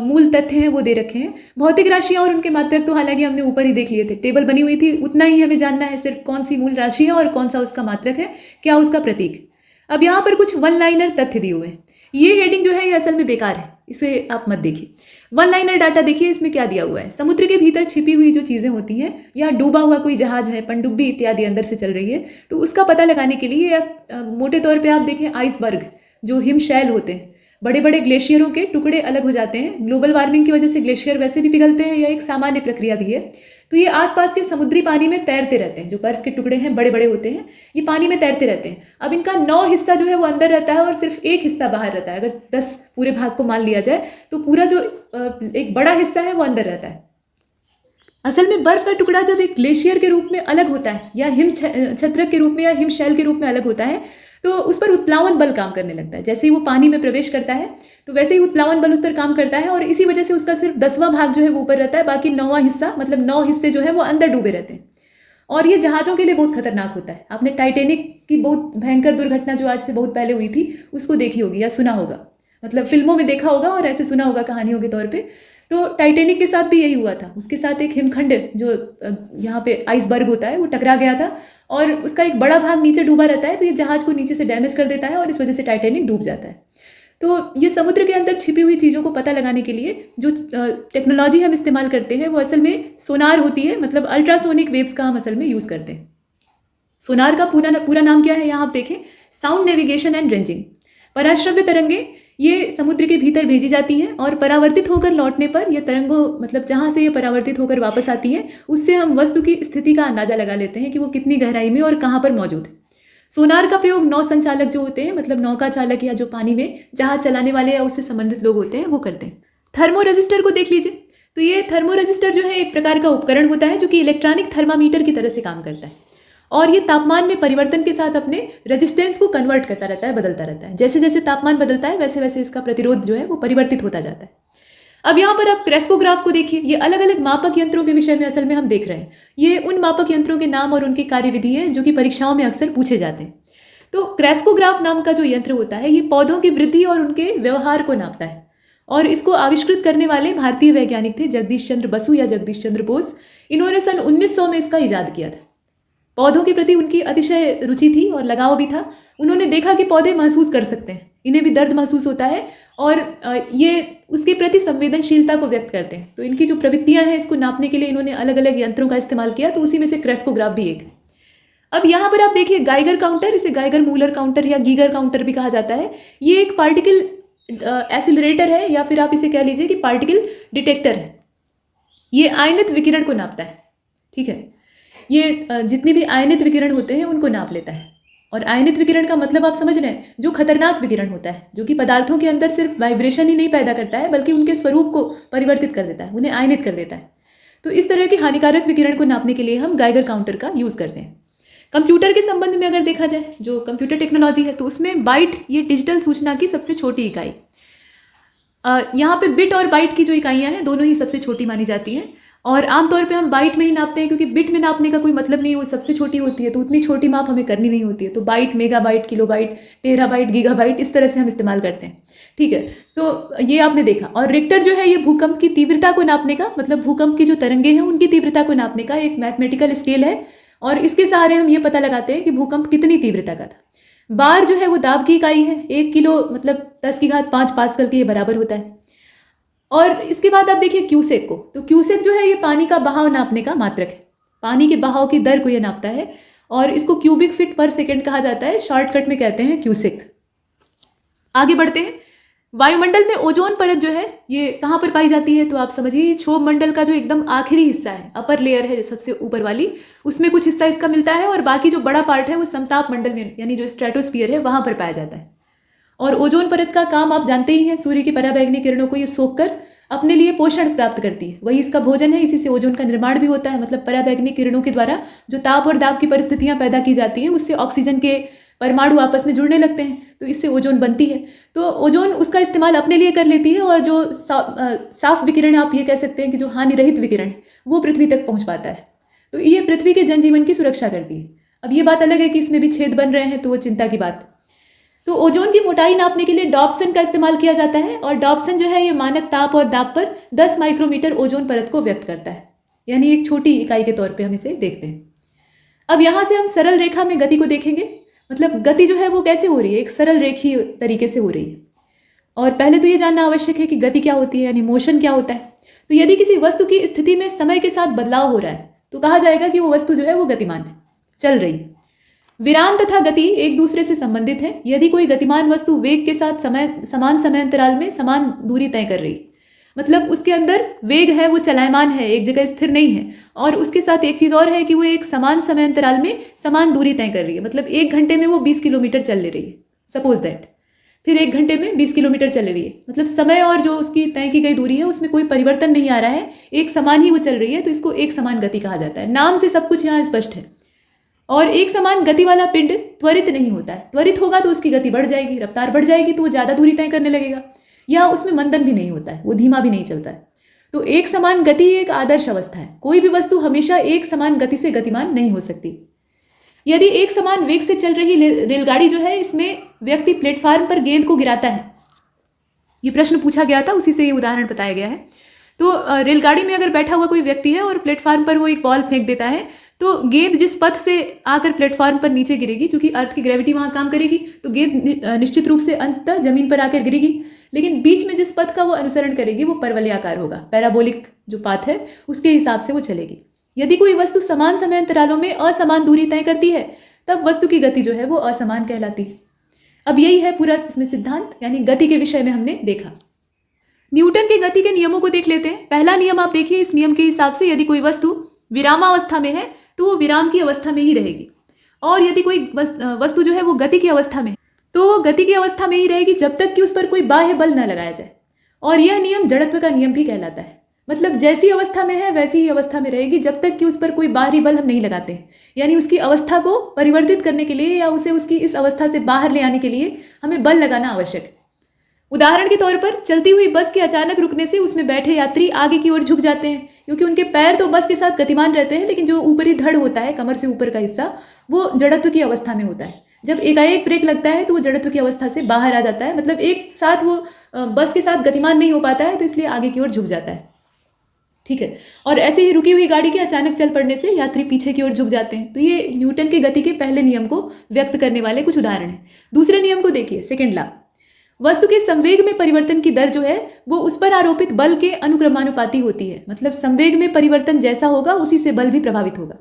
मूल तथ्य हैं वो दे रखे हैं। भौतिक राशियाँ और उनके मात्रक तो हालांकि हमने ऊपर ही देख लिए थे, टेबल बनी हुई थी, उतना ही हमें जानना है सिर्फ कौन सी मूल राशि है और कौन सा उसका मात्रक है, क्या उसका प्रतीक। अब यहाँ पर कुछ वन लाइनर तथ्य दिए हुए हैं। ये हेडिंग जो है ये असल में बेकार है, इसे आप मत देखिए। वन लाइनर डाटा देखिए, इसमें क्या दिया हुआ है। समुद्र के भीतर छिपी हुई जो चीज़ें होती हैं या डूबा हुआ कोई जहाज है, पनडुब्बी इत्यादि अंदर से चल रही है, तो उसका पता लगाने के लिए मोटे तौर पे आप देखें आइसबर्ग जो हिमशैल होते हैं, बड़े बड़े ग्लेशियरों के टुकड़े अलग हो जाते हैं। ग्लोबल वार्मिंग की वजह से ग्लेशियर वैसे भी पिघलते हैं, यह एक सामान्य प्रक्रिया भी है। तो ये आसपास के समुद्री पानी में तैरते रहते हैं, जो बर्फ के टुकड़े हैं बड़े बड़े होते हैं, ये पानी में तैरते रहते हैं। अब इनका 9 हिस्सा जो है वो अंदर रहता है और सिर्फ 1 हिस्सा बाहर रहता है। अगर 10 पूरे भाग को मान लिया जाए तो पूरा जो एक बड़ा हिस्सा है वो अंदर रहता है। असल में बर्फ का टुकड़ा जब एक ग्लेशियर के रूप में अलग होता है या हिम छत्रक के रूप में या हिमशैल के रूप में अलग होता है तो उस पर उत्प्लावन बल काम करने लगता है। जैसे ही वो पानी में प्रवेश करता है तो वैसे ही उत्प्लावन बल उस पर काम करता है और इसी वजह से उसका सिर्फ 10वां भाग जो है वो ऊपर रहता है, बाकी 9वां हिस्सा मतलब 9 हिस्से जो है वो अंदर डूबे रहते हैं। और ये जहाज़ों के लिए बहुत खतरनाक होता है। आपने टाइटेनिक की बहुत भयंकर दुर्घटना जो आज से बहुत पहले हुई थी उसको देखी होगी या सुना होगा, मतलब फिल्मों में देखा होगा और ऐसे सुना होगा कहानियों के तौर पे। तो टाइटेनिक के साथ भी यही हुआ था। उसके साथ एक हिमखंड जो यहाँ पे आइसबर्ग होता है वो टकरा गया था और उसका एक बड़ा भाग नीचे डूबा रहता है, तो ये जहाज़ को नीचे से डैमेज कर देता है और इस वजह से टाइटेनिक डूब जाता है। तो ये समुद्र के अंदर छिपी हुई चीज़ों को पता लगाने के लिए जो टेक्नोलॉजी हम इस्तेमाल करते हैं वो असल में सोनार होती है, मतलब अल्ट्रासोनिक वेव्स का हम असल में यूज़ करते हैं। सोनार का पूरा नाम क्या है यहाँ आप देखें, साउंड नेविगेशन एंड रेंजिंग। पराश्रव्य तरंगें ये समुद्र के भीतर भेजी जाती हैं और परावर्तित होकर लौटने पर ये तरंगों मतलब जहाँ से ये परावर्तित होकर वापस आती है उससे हम वस्तु की स्थिति का अंदाजा लगा लेते हैं कि वो कितनी गहराई में और कहाँ पर मौजूद है। सोनार का प्रयोग नौ संचालक जो होते हैं, मतलब नौका चालक या जो पानी में जहाज चलाने वाले या उससे संबंधित लोग होते हैं वो करते हैं। थर्मो रजिस्टर को देख लीजिए। तो ये थर्मो रजिस्टर जो है एक प्रकार का उपकरण होता है जो कि इलेक्ट्रॉनिक थर्मामीटर की तरह से काम करता है और ये तापमान में परिवर्तन के साथ अपने रेजिस्टेंस को कन्वर्ट करता रहता है, बदलता रहता है। जैसे जैसे तापमान बदलता है वैसे वैसे इसका प्रतिरोध जो है वो परिवर्तित होता जाता है। अब यहाँ पर आप क्रेस्कोग्राफ को देखिए। ये अलग अलग मापक यंत्रों के विषय में असल में हम देख रहे हैं। ये उन मापक यंत्रों के नाम और उनकी कार्यविधि है जो कि परीक्षाओं में अक्सर पूछे जाते हैं। तो क्रेस्कोग्राफ नाम का जो यंत्र होता है ये पौधों की वृद्धि और उनके व्यवहार को नापता है और इसको आविष्कृत करने वाले भारतीय वैज्ञानिक थे जगदीश चंद्र बसु या जगदीश चंद्र बोस। इन्होंने सन 1900 में इसका इजाद किया था। पौधों के प्रति उनकी अतिशय रुचि थी और लगाव भी था। उन्होंने देखा कि पौधे महसूस कर सकते हैं, इन्हें भी दर्द महसूस होता है और ये उसके प्रति संवेदनशीलता को व्यक्त करते हैं। तो इनकी जो प्रवृत्तियां हैं इसको नापने के लिए इन्होंने अलग अलग यंत्रों का इस्तेमाल किया, तो उसी में से क्रेस्कोग्राफ भी एक। अब यहाँ पर आप देखिए गाइगर काउंटर, इसे गाइगर मूलर काउंटर या गीगर काउंटर भी कहा जाता है। ये एक पार्टिकल एसिलरेटर है या फिर आप इसे कह लीजिए कि पार्टिकल डिटेक्टर है। ये आयनित विकिरण को नापता है, ठीक है। ये जितनी भी आयनित विकिरण होते हैं उनको नाप लेता है। और आयनित विकिरण का मतलब आप समझ रहे हैं, जो खतरनाक विकिरण होता है, जो कि पदार्थों के अंदर सिर्फ वाइब्रेशन ही नहीं पैदा करता है बल्कि उनके स्वरूप को परिवर्तित कर देता है, उन्हें आयनित कर देता है। तो इस तरह के हानिकारक विकिरण को नापने के लिए हम गाइगर काउंटर का यूज़ करते हैं। कंप्यूटर के संबंध में अगर देखा जाए, जो कंप्यूटर टेक्नोलॉजी है, तो उसमें बाइट ये डिजिटल सूचना की सबसे छोटी इकाई। यहाँ पे बिट और बाइट की जो इकाइयाँ हैं दोनों ही सबसे छोटी मानी जाती हैं और आमतौर पे हम बाइट में ही नापते हैं क्योंकि बिट में नापने का कोई मतलब नहीं है, वो सबसे छोटी होती है तो उतनी छोटी माप हमें करनी नहीं होती है। तो byte, megabyte, kilobyte, terabyte, gigabyte इस तरह से हम इस्तेमाल करते हैं, ठीक है। तो ये आपने देखा। और रिक्टर जो है ये भूकंप की तीव्रता को नापने का, मतलब भूकंप की जो तरंगे हैं उनकी तीव्रता को नापने का एक मैथमेटिकल स्केल है और इसके सहारे हम ये पता लगाते हैं कि भूकंप कितनी तीव्रता का था। बार जो है वो दाब की इकाई है। 1 किलो मतलब 10⁵5 पास्कल के बराबर होता है। और इसके बाद आप देखिए क्यूसेक को। तो क्यूसेक जो है ये पानी का बहाव नापने का मात्रक है, पानी के बहाव की दर को ये नापता है और इसको क्यूबिक फीट पर सेकेंड कहा जाता है, शॉर्टकट में कहते हैं क्यूसेक। आगे बढ़ते हैं। वायुमंडल में ओजोन परत जो है ये कहाँ पर पाई जाती है, तो आप समझिए क्षोभ मंडल का जो एकदम आखिरी हिस्सा है, अपर लेयर है जो सबसे ऊपर वाली, उसमें कुछ हिस्सा इसका मिलता है और बाकी जो बड़ा पार्ट है वो समताप मंडल में यानी जो स्ट्रेटोस्फीयर है वहाँ पर पाया जाता है। और ओजोन परत का काम आप जानते ही हैं, सूर्य की पराबैंगनी किरणों को ये सोख कर अपने लिए पोषण प्राप्त करती है, वही इसका भोजन है। इसी से ओजोन का निर्माण भी होता है, मतलब पराबैंगनी किरणों के द्वारा जो ताप और दाब की परिस्थितियां पैदा की जाती हैं, उससे ऑक्सीजन के परमाणु आपस में जुड़ने लगते हैं, तो इससे ओजोन बनती है। तो ओजोन उसका इस्तेमाल अपने लिए कर लेती है, और जो साफ विकिरण, आप ये कह सकते हैं कि जो हानि रहित विकिरण है, वो पृथ्वी तक पहुंच पाता है। तो ये पृथ्वी के जनजीवन की सुरक्षा करती है। अब ये बात अलग है कि इसमें भी छेद बन रहे हैं, तो वो चिंता की बात। तो ओजोन की मोटाई नापने के लिए डॉप्सन का इस्तेमाल किया जाता है, और डॉप्सन जो है ये मानक ताप और दाब पर 10 माइक्रोमीटर ओजोन परत को व्यक्त करता है, यानी एक छोटी इकाई के तौर पे हम इसे देखते हैं। अब यहाँ से हम सरल रेखा में गति को देखेंगे, मतलब गति जो है वो कैसे हो रही है, एक सरल रेखीय तरीके से हो रही है। और पहले तो ये जानना आवश्यक है कि गति क्या होती है, यानी मोशन क्या होता है। तो यदि किसी वस्तु की स्थिति में समय के साथ बदलाव हो रहा है तो कहा जाएगा कि वो वस्तु जो है वो गतिमान है, चल रही है। विराम तथा गति एक दूसरे से संबंधित है। यदि कोई गतिमान वस्तु वेग के साथ समान समय अंतराल में समान दूरी तय कर रही है, मतलब उसके अंदर वेग है, वो चलायमान है, एक जगह स्थिर नहीं है, और उसके साथ एक चीज़ और है कि वो एक समान समय अंतराल में समान दूरी तय कर रही है। मतलब 1 घंटे में वो 20 किलोमीटर चल ले रही है, सपोज दैट, फिर 1 घंटे में 20 किलोमीटर चल रही है। मतलब समय और जो उसकी तय की गई दूरी है उसमें कोई परिवर्तन नहीं आ रहा है, एक समान ही वो चल रही है, तो इसको एक समान गति कहा जाता है। नाम से सब कुछ यहाँ स्पष्ट है। और एक समान गति वाला पिंड त्वरित नहीं होता है। त्वरित होगा तो उसकी गति बढ़ जाएगी, रफ्तार बढ़ जाएगी, तो वो ज़्यादा दूरी तय करने लगेगा। या उसमें मंदन भी नहीं होता है, वो धीमा भी नहीं चलता है। तो एक समान गति एक आदर्श अवस्था है। कोई भी वस्तु हमेशा एक समान गति से गतिमान नहीं हो सकती। यदि एक समान वेग से चल रही रेलगाड़ी जो है, इसमें व्यक्ति प्लेटफार्म पर गेंद को गिराता है, ये प्रश्न पूछा गया था, उसी से ये उदाहरण बताया गया है। तो रेलगाड़ी में अगर बैठा हुआ कोई व्यक्ति है और प्लेटफार्म पर वो एक बॉल फेंक देता है, तो गेंद जिस पथ से आकर प्लेटफार्म पर नीचे गिरेगी, चूंकि अर्थ की ग्रेविटी वहाँ काम करेगी, तो गेंद निश्चित रूप से अंततः जमीन पर आकर गिरेगी। लेकिन बीच में जिस पथ का वो अनुसरण करेगी वो परवलयाकार होगा, पैराबोलिक जो पाथ है उसके हिसाब से वो चलेगी। यदि कोई वस्तु समान समय अंतरालों में असमान दूरी तय करती है, तब वस्तु की गति जो है वो असमान कहलाती है। अब यही है पूरा इसमें सिद्धांत, यानी गति के विषय में हमने देखा। न्यूटन के गति के नियमों को देख लेते हैं। पहला नियम आप देखिए, इस नियम के हिसाब से यदि कोई वस्तु विरामावस्था में है तो वो विराम की अवस्था में ही रहेगी, और यदि कोई वस्तु जो है वो गति की अवस्था में है तो वो गति की अवस्था में ही रहेगी जब तक कि उस पर कोई बाह्य बल न लगाया जाए। और यह नियम जड़त्व का नियम भी कहलाता है। मतलब जैसी अवस्था में है वैसी ही अवस्था में रहेगी जब तक कि उस पर कोई बाहरी बल हम नहीं लगाते हैं। यानी उसकी अवस्था को परिवर्तित करने के लिए या उसे उसकी इस अवस्था से बाहर ले आने के लिए हमें बल लगाना आवश्यक है। उदाहरण के तौर पर चलती हुई बस के अचानक रुकने से उसमें बैठे यात्री आगे की ओर झुक जाते हैं, क्योंकि उनके पैर तो बस के साथ गतिमान रहते हैं, लेकिन जो ऊपरी धड़ होता है, कमर से ऊपर का हिस्सा, वो जड़त्व की अवस्था में होता है। जब एकाएक ब्रेक लगता है तो वो जड़त्व की अवस्था से बाहर आ जाता है, मतलब एक साथ वो बस के साथ गतिमान नहीं हो पाता है, तो इसलिए आगे की ओर झुक जाता है। ठीक है। और ऐसे ही रुकी हुई गाड़ी के अचानक चल पड़ने से यात्री पीछे की ओर झुक जाते हैं। तो ये न्यूटन के गति के पहले नियम को व्यक्त करने वाले कुछ उदाहरण हैं। दूसरे नियम को देखिए, सेकेंड लॉ। वस्तु के संवेग में परिवर्तन की दर जो है वो उस पर आरोपित बल के अनुक्रमानुपाती होती है। मतलब संवेग में परिवर्तन जैसा होगा उसी से बल भी प्रभावित होगा।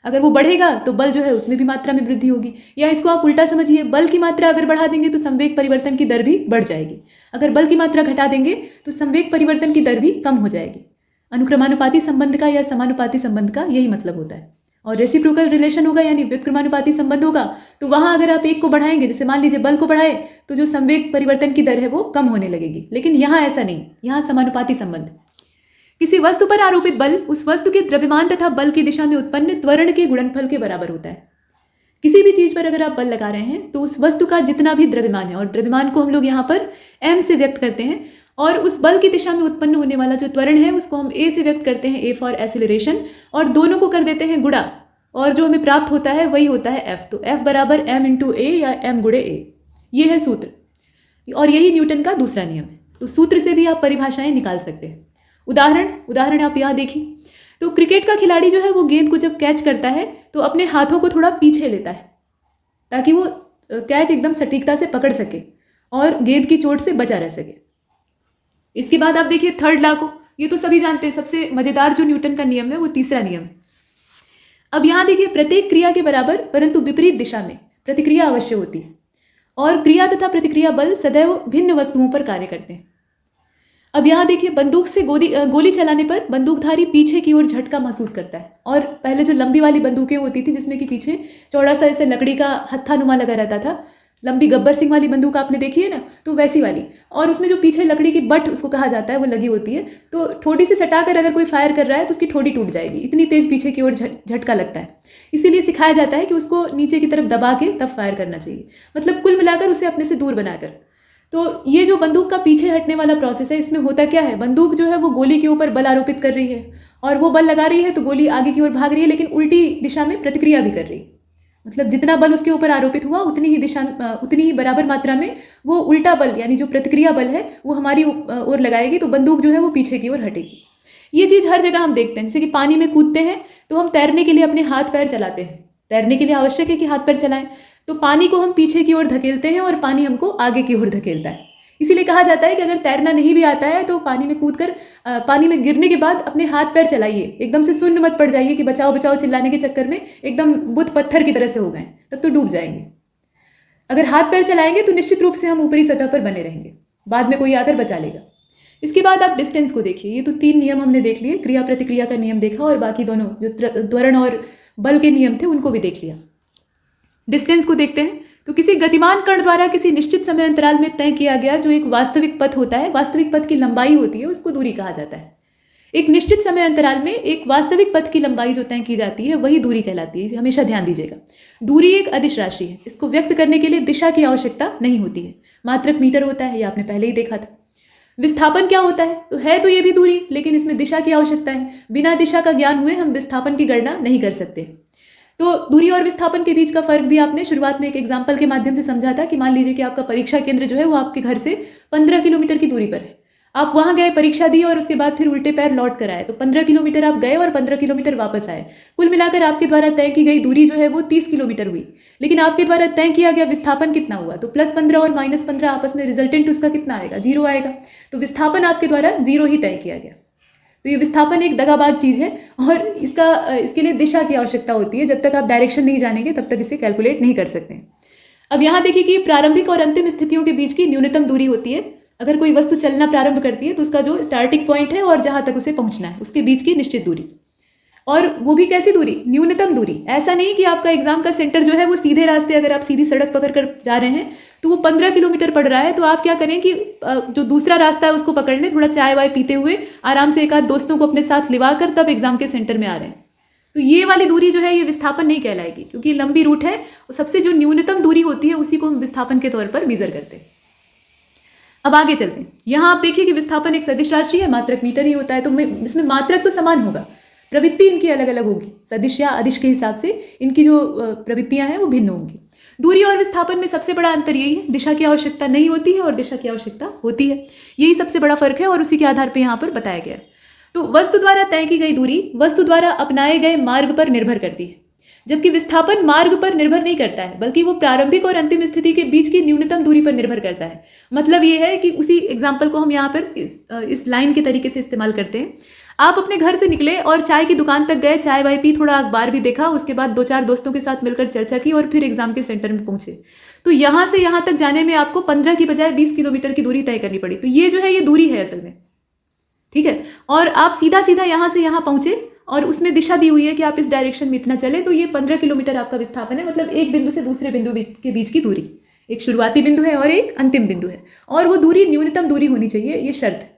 अगर वो बढ़ेगा तो बल जो है उसमें भी मात्रा में वृद्धि होगी, या इसको आप उल्टा समझिए, बल की मात्रा अगर बढ़ा देंगे तो संवेग परिवर्तन की दर भी बढ़ जाएगी। अगर बल की मात्रा घटा देंगे तो संवेग परिवर्तन की दर भी कम हो जाएगी। अनुक्रमानुपाती संबंध का या समानुपाती संबंध का यही मतलब होता है। और रेसिप्रोकल रिलेशन होगा, यानी व्युत्क्रमानुपाती संबंध होगा, तो वहां अगर आप एक को बढ़ाएंगे, जैसे मान लीजिए बल को बढ़ाए, तो जो संवेग परिवर्तन की दर है वो कम होने लगेगी। लेकिन यहाँ ऐसा नहीं, यहाँ समानुपाती संबंध। किसी वस्तु पर आरोपित बल उस वस्तु के द्रव्यमान तथा बल की दिशा में उत्पन्न त्वरण के गुणनफल के बराबर होता है। किसी भी चीज पर अगर आप बल लगा रहे हैं तो उस वस्तु का जितना भी द्रव्यमान है, और द्रव्यमान को हम लोग यहाँ पर m से व्यक्त करते हैं, और उस बल की दिशा में उत्पन्न होने वाला जो त्वरण है उसको हम a से व्यक्त करते हैं, a फॉर एक्सीलरेशन, और दोनों को कर देते हैं गुणा, और जो हमें प्राप्त होता है वही होता है f। तो f बराबर m इंटू a या m गुणे a, ये है सूत्र। और यही न्यूटन का दूसरा नियम है। तो सूत्र से भी आप परिभाषाएं निकाल सकते हैं। उदाहरण आप यहाँ देखिए, तो क्रिकेट का खिलाड़ी जो है वो गेंद को जब कैच करता है तो अपने हाथों को थोड़ा पीछे लेता है ताकि वो कैच एकदम सटीकता से पकड़ सके और गेंद की चोट से बचा रह सके। इसके बाद आप देखिए थर्ड लॉ को, ये तो सभी जानते हैं। सबसे मजेदार जो न्यूटन का नियम है वो तीसरा नियम है। अब यहाँ देखिए, प्रत्येक क्रिया के बराबर परंतु विपरीत दिशा में प्रतिक्रिया अवश्य होती है, और क्रिया तथा प्रतिक्रिया बल सदैव भिन्न वस्तुओं पर कार्य करते हैं। अब यहाँ देखिए, बंदूक से गोली चलाने पर बंदूकधारी पीछे की ओर झटका महसूस करता है। और पहले जो लंबी वाली बंदूकें होती थी जिसमें कि पीछे चौड़ा सा ऐसे लकड़ी का हत्था नुमा लगा रहता था, लंबी गब्बर सिंह वाली बंदूक आपने देखी है ना, तो वैसी वाली। और उसमें जो पीछे लकड़ी की बट उसको कहा जाता है वो लगी होती है, तो ठोड़ी से सटाकर अगर कोई फायर कर रहा है तो उसकी ठोड़ी टूट जाएगी, इतनी तेज पीछे की ओर झटका लगता है। इसीलिए सिखाया जाता है कि उसको नीचे की तरफ दबा के तब फायर करना चाहिए, मतलब कुल मिलाकर उसे अपने से दूर बनाकर। तो ये जो बंदूक का पीछे हटने वाला प्रोसेस है, इसमें होता क्या है, बंदूक जो है वो गोली के ऊपर बल आरोपित कर रही है और वो बल लगा रही है तो गोली आगे की ओर भाग रही है, लेकिन उल्टी दिशा में प्रतिक्रिया भी कर रही है। मतलब जितना बल उसके ऊपर आरोपित हुआ उतनी ही बराबर मात्रा में वो उल्टा बल यानी जो प्रतिक्रिया बल है वो हमारी ओर लगाएगी, तो बंदूक जो है वो पीछे की ओर हटेगी। ये चीज़ हर जगह हम देखते हैं, जैसे कि पानी में कूदते हैं तो हम तैरने के लिए अपने हाथ पैर चलाते हैं, तैरने के लिए आवश्यक है कि हाथ पैर चलाएं, तो पानी को हम पीछे की ओर धकेलते हैं और पानी हमको आगे की ओर धकेलता है। इसीलिए कहा जाता है कि अगर तैरना नहीं भी आता है तो पानी में कूदकर पानी में गिरने के बाद अपने हाथ पैर चलाइए, एकदम से शून्य मत पड़ जाइए कि बचाओ बचाओ चिल्लाने के चक्कर में एकदम बुत पत्थर की तरह से हो गए, तब तो डूब जाएंगे। अगर हाथ पैर चलाएंगे तो निश्चित रूप से हम ऊपरी सतह पर बने रहेंगे, बाद में कोई आकर बचा लेगा। इसके बाद आप डिस्टेंस को देखिए, ये तो 3 नियम हमने देख लिए, क्रिया प्रतिक्रिया का नियम देखा और बाकी दोनों जो त्वरण और बल के नियम थे उनको भी देख लिया। डिस्टेंस को देखते हैं तो किसी गतिमान कण द्वारा किसी निश्चित समय अंतराल में तय किया गया जो एक वास्तविक पथ होता है, वास्तविक पथ की लंबाई होती है, उसको दूरी कहा जाता है। एक निश्चित समय अंतराल में एक वास्तविक पथ की लंबाई जो तय की जाती है वही दूरी कहलाती है, हमेशा ध्यान दीजिएगा। दूरी एक अदिश राशि है, इसको व्यक्त करने के लिए दिशा की आवश्यकता नहीं होती है, मात्रक मीटर होता है, ये आपने पहले ही देखा था। विस्थापन क्या होता है, तो है तो ये भी दूरी, लेकिन इसमें दिशा की आवश्यकता है, बिना दिशा का ज्ञान हुए हम विस्थापन की गणना नहीं कर सकते। तो दूरी और विस्थापन के बीच का फर्क भी आपने शुरुआत में एक एग्जाम्पल के माध्यम से समझा था कि मान लीजिए कि आपका परीक्षा केंद्र जो है वो आपके घर से 15 किलोमीटर की दूरी पर है, आप वहाँ गए, परीक्षा दी और उसके बाद फिर उल्टे पैर लौट कर आए, तो 15 किलोमीटर आप गए और 15 किलोमीटर वापस आए, कुल मिलाकर आपके द्वारा तय की गई दूरी जो है वो 30 किलोमीटर हुई। लेकिन आपके द्वारा तय किया गया विस्थापन कितना हुआ, तो +15 और -15 आपस में रिजल्टेंट उसका कितना आएगा, 0 आएगा। तो विस्थापन आपके द्वारा 0 ही तय किया गया। तो ये विस्थापन एक दगाबाज चीज़ है और इसके लिए दिशा की आवश्यकता होती है, जब तक आप डायरेक्शन नहीं जानेंगे तब तक इसे कैलकुलेट नहीं कर सकते। अब यहाँ देखिए कि प्रारंभिक और अंतिम स्थितियों के बीच की न्यूनतम दूरी होती है। अगर कोई वस्तु चलना प्रारंभ करती है तो उसका जो स्टार्टिंग पॉइंट है और जहाँ तक उसे पहुँचना है उसके बीच की निश्चित दूरी, और वो भी कैसी दूरी, न्यूनतम दूरी। ऐसा नहीं कि आपका एग्जाम का सेंटर जो है वो सीधे रास्ते, अगर आप सीधी सड़क पकड़ कर जा रहे हैं तो वो 15 किलोमीटर पड़ रहा है, तो आप क्या करें कि जो दूसरा रास्ता है उसको पकड़ लें, थोड़ा चाय वाय पीते हुए आराम से एक आध दोस्तों को अपने साथ लिवा कर तब एग्जाम के सेंटर में आ रहे हैं। तो ये वाली दूरी जो है ये विस्थापन नहीं कहलाएगी, क्योंकि लंबी रूट है, सबसे जो न्यूनतम दूरी होती है उसी को हम विस्थापन के तौर पर मेजर करते हैं। अब आगे चलते हैं। यहाँ आप देखिए कि विस्थापन एक सदिश राशि है, मात्रक मीटर ही होता है, तो इसमें मात्रक तो समान होगा, प्रवृत्ति इनकी अलग अलग होगी, सदिश या अदिश के हिसाब से इनकी जो प्रवृत्तियां हैं वो भिन्न होंगी। दूरी और विस्थापन में सबसे बड़ा अंतर यही है, दिशा की आवश्यकता नहीं होती है और दिशा की आवश्यकता होती है, यही सबसे बड़ा फर्क है और उसी के आधार पर यहाँ पर बताया गया है। तो वस्तु द्वारा तय की गई दूरी वस्तु द्वारा अपनाए गए मार्ग पर निर्भर करती है, जबकि विस्थापन मार्ग पर निर्भर नहीं करता है, बल्कि वो प्रारंभिक और अंतिम स्थिति के बीच की न्यूनतम दूरी पर निर्भर करता है। मतलब ये है कि उसी एग्जाम्पल को हम यहाँ पर इस लाइन के तरीके से इस्तेमाल करते हैं। आप अपने घर से निकले और चाय की दुकान तक गए, चाय वाय पी, थोड़ा अखबार भी देखा, उसके बाद 2-4 दोस्तों के साथ मिलकर चर्चा की और फिर एग्जाम के सेंटर में पहुंचे। तो यहाँ से यहाँ तक जाने में आपको 15 की बजाय 20 किलोमीटर की दूरी तय करनी पड़ी। तो ये जो है ये दूरी है असल में, ठीक है। और आप सीधा सीधा यहाँ से यहाँ पहुंचे और उसमें दिशा दी हुई है कि आप इस डायरेक्शन में इतना चले, तो ये 15 किलोमीटर आपका विस्थापन है। मतलब एक बिंदु से दूसरे बिंदु के बीच की दूरी, एक शुरुआती बिंदु है और एक अंतिम बिंदु है, और वो दूरी न्यूनतम दूरी होनी चाहिए, ये शर्त है।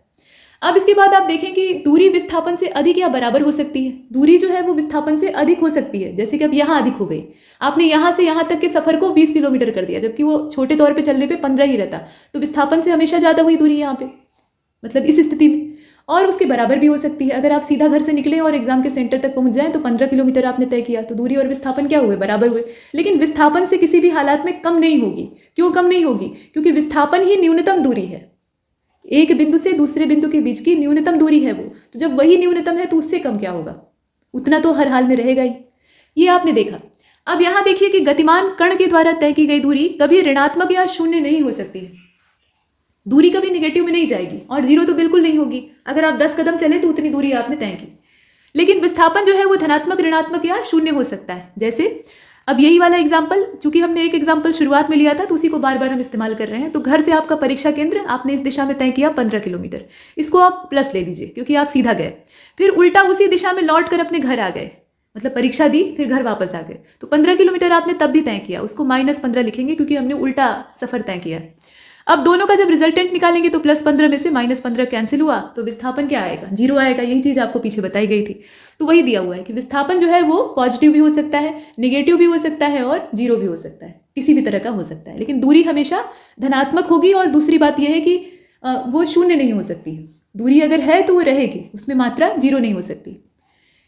अब इसके बाद आप देखें कि दूरी विस्थापन से अधिक या बराबर हो सकती है। दूरी जो है वो विस्थापन से अधिक हो सकती है, जैसे कि अब यहाँ अधिक हो गई, आपने यहाँ से यहाँ तक के सफर को 20 किलोमीटर कर दिया, जबकि वो छोटे तौर पे चलने पे 15 ही रहता, तो विस्थापन से हमेशा ज़्यादा हुई दूरी यहाँ पे, मतलब इस स्थिति में। और उसके बराबर भी हो सकती है, अगर आप सीधा घर से निकले और एग्जाम के सेंटर तक पहुँच जाएँ तो 15 किलोमीटर आपने तय किया, तो दूरी और विस्थापन क्या हुए, बराबर हुए। लेकिन विस्थापन से किसी भी हालात में कम नहीं होगी। क्यों कम नहीं होगी? क्योंकि विस्थापन ही न्यूनतम दूरी है, एक बिंदु से दूसरे बिंदु के बीच की न्यूनतम दूरी है वो। तो जब वही न्यूनतम है तो उससे कम क्या होगा, उतना तो हर हाल में रहेगा ही। ये आपने देखा। अब यहाँ देखिए कि गतिमान कण के द्वारा तय की गई दूरी कभी ऋणात्मक या शून्य नहीं हो सकती है। दूरी कभी निगेटिव में नहीं जाएगी और 0 तो बिल्कुल नहीं होगी। अगर आप 10 कदम चले तो उतनी दूरी आपने तय की। लेकिन विस्थापन जो है वो धनात्मक, ऋणात्मक या शून्य हो सकता है। जैसे अब यही वाला एग्जाम्पल, चूंकि हमने एक एग्जाम्पल शुरुआत में लिया था तो उसी को बार बार हम इस्तेमाल कर रहे हैं। तो घर से आपका परीक्षा केंद्र, आपने इस दिशा में तय किया 15 किलोमीटर, इसको आप प्लस ले लीजिए क्योंकि आप सीधा गए, फिर उल्टा उसी दिशा में लौट कर अपने घर आ गए, मतलब परीक्षा दी फिर घर वापस आ गए, तो 15 किलोमीटर आपने तब भी तय किया, उसको -15 लिखेंगे क्योंकि हमने उल्टा सफ़र तय किया है। अब दोनों का जब रिजल्टेंट निकालेंगे तो +15 में से -15 कैंसिल हुआ तो विस्थापन क्या आएगा, 0 आएगा। यही चीज़ आपको पीछे बताई गई थी। तो वही दिया हुआ है कि विस्थापन जो है वो पॉजिटिव भी हो सकता है, नेगेटिव भी हो सकता है और 0 भी हो सकता है, किसी भी तरह का हो सकता है, लेकिन दूरी हमेशा धनात्मक होगी। और दूसरी बात यह है कि वो शून्य नहीं हो सकती। दूरी अगर है तो वो रहेगी, उसमें मात्रा 0 नहीं हो सकती।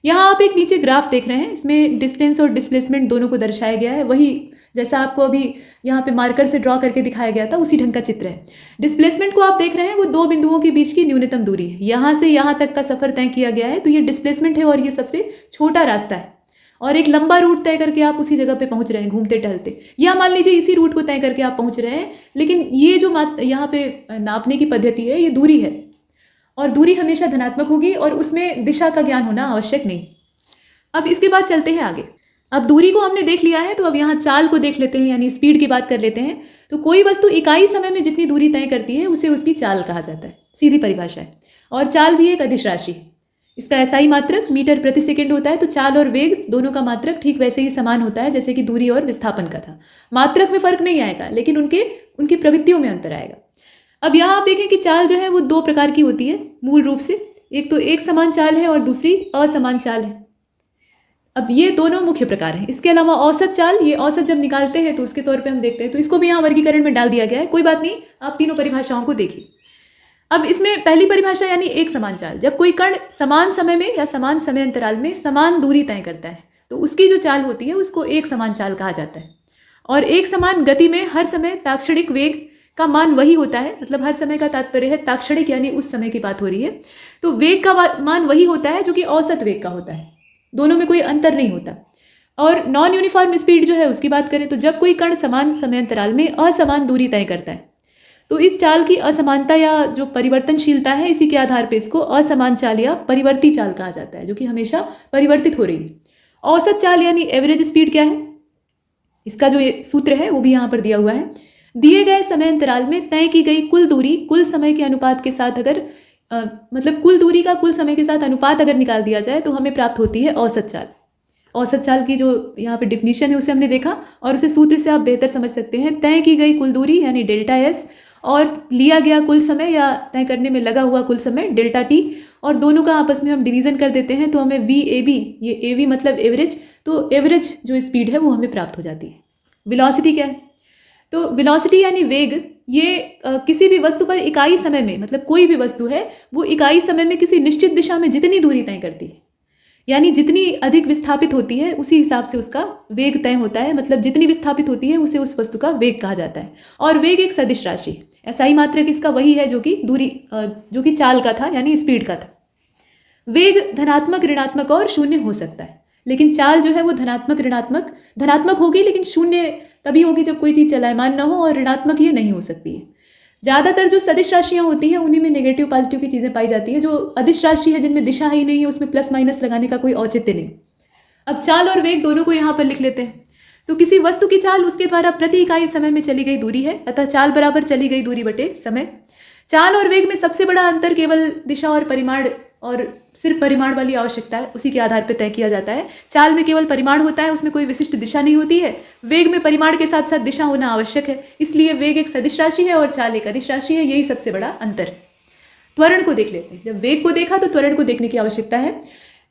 यहाँ आप एक नीचे ग्राफ देख रहे हैं, इसमें डिस्टेंस और डिस्प्लेसमेंट दोनों को दर्शाया गया है। वही जैसा आपको अभी यहाँ पे मार्कर से ड्रॉ करके दिखाया गया था, उसी ढंग का चित्र है। डिस्प्लेसमेंट को आप देख रहे हैं, वो दो बिंदुओं के बीच की न्यूनतम दूरी है। यहाँ से यहाँ तक का सफ़र तय किया गया है, तो ये डिस्प्लेसमेंट है और ये सबसे छोटा रास्ता है। और एक लंबा रूट तय करके आप उसी जगह पे पहुँच रहे हैं घूमते टहलते, या मान लीजिए इसी रूट को तय करके आप पहुँच रहे हैं, लेकिन ये जो यहाँ पे नापने की पद्धति है, ये दूरी है और दूरी हमेशा धनात्मक होगी और उसमें दिशा का ज्ञान होना आवश्यक नहीं। अब इसके बाद चलते हैं आगे। अब दूरी को हमने देख लिया है, तो अब यहाँ चाल को देख लेते हैं, यानी स्पीड की बात कर लेते हैं। तो कोई वस्तु इकाई समय में जितनी दूरी तय करती है उसे उसकी चाल कहा जाता है, सीधी परिभाषा है। और चाल भी एक अदिश राशि है, इसका एसआई मात्रक मीटर प्रति सेकंड होता है। तो चाल और वेग दोनों का मात्रक ठीक वैसे ही समान होता है जैसे कि दूरी और विस्थापन का था। मात्रक में फर्क नहीं आएगा, लेकिन उनकी प्रवृत्तियों में अंतर आएगा। अब यहाँ आप देखें कि चाल जो है वो दो प्रकार की होती है मूल रूप से, एक तो एक समान चाल है और दूसरी असमान चाल है। अब ये दोनों मुख्य प्रकार हैं। इसके अलावा औसत चाल, ये औसत जब निकालते हैं तो उसके तौर पे हम देखते हैं, तो इसको भी यहाँ वर्गीकरण में डाल दिया गया है। कोई बात नहीं, आप तीनों परिभाषाओं को देखिए। अब इसमें पहली परिभाषा यानी एक समान चाल, जब कोई कण समान समय में या समान समय अंतराल में समान दूरी तय करता है तो उसकी जो चाल होती है उसको एक समान चाल कहा जाता है। और एक समान गति में हर समय ताक्षणिक वेग का मान वही होता है, मतलब हर समय का तात्पर्य है ताक्षणिक, यानी उस समय की बात हो रही है। तो वेग का मान वही होता है जो कि औसत वेग का होता है, दोनों में कोई अंतर नहीं होता। और नॉन यूनिफॉर्म स्पीड जो है उसकी बात करें तो जब कोई कण समान समय अंतराल में असमान दूरी तय करता है तो इस चाल की असमानता या जो परिवर्तनशीलता है, इसी के आधार पर इसको असमान चाल या परिवर्ती चाल कहा जाता है, जो कि हमेशा परिवर्तित हो रही है। औसत चाल यानी एवरेज स्पीड क्या है, इसका जो ये सूत्र है वो भी यहाँ पर दिया हुआ है। दिए गए समय अंतराल में तय की गई कुल दूरी कुल समय के अनुपात के साथ अगर मतलब कुल दूरी का कुल समय के साथ अनुपात अगर निकाल दिया जाए तो हमें प्राप्त होती है औसत चाल। औसत चाल की जो यहाँ पे डिफिनीशन है उसे हमने देखा और उसे सूत्र से आप बेहतर समझ सकते हैं। तय की गई कुल दूरी यानी डेल्टा एस और लिया गया कुल समय या तय करने में लगा हुआ कुल समय डेल्टा टी, और दोनों का आपस में हम डिवीज़न कर देते हैं तो हमें वी ए बी, ये ए वी मतलब एवरेज, तो एवरेज जो स्पीड है वो हमें प्राप्त हो जाती है। वेलोसिटी क्या है, तो वेलोसिटी यानी वेग, ये किसी भी वस्तु पर इकाई समय में, मतलब कोई भी वस्तु है वो इकाई समय में किसी निश्चित दिशा में जितनी दूरी तय करती है, यानी जितनी अधिक विस्थापित होती है उसी हिसाब से उसका वेग तय होता है। मतलब जितनी विस्थापित होती है उसे उस वस्तु का वेग कहा जाता है। और वेग एक सदिश राशि है, एसआई मात्रक इसका वही है जो कि दूरी जो कि चाल का था यानी स्पीड का था। वेग धनात्मक, ऋणात्मक और शून्य हो सकता है, लेकिन चाल जो है वो धनात्मक धनात्मक होगी, लेकिन शून्य तभी होगी जब कोई चीज़ चलायमान न हो, और ऋणात्मक ये नहीं हो सकती है। ज़्यादातर जो सदिश राशियाँ होती हैं उन्हीं में नेगेटिव पॉजिटिव की चीज़ें पाई जाती हैं। जो अदिश राशि है जिनमें दिशा ही नहीं है उसमें प्लस माइनस लगाने का कोई औचित्य नहीं। अब चाल और वेग दोनों को यहाँ पर लिख लेते हैं। तो किसी वस्तु की चाल उसके द्वारा प्रति इकाई समय में चली गई दूरी है, अतः चाल बराबर चली गई दूरी बटे समय। चाल और वेग में सबसे बड़ा अंतर केवल दिशा और परिमाण, और सिर्फ परिमाण वाली आवश्यकता है उसी के आधार पर तय किया जाता है। चाल में केवल परिमाण होता है, उसमें कोई विशिष्ट दिशा नहीं होती है। वेग में परिमाण के साथ साथ दिशा होना आवश्यक है, इसलिए वेग एक सदिश राशि है और चाल एक अदिश राशि है, यही सबसे बड़ा अंतर है। त्वरण को देख लेते हैं। जब वेग को देखा तो त्वरण को देखने की आवश्यकता है।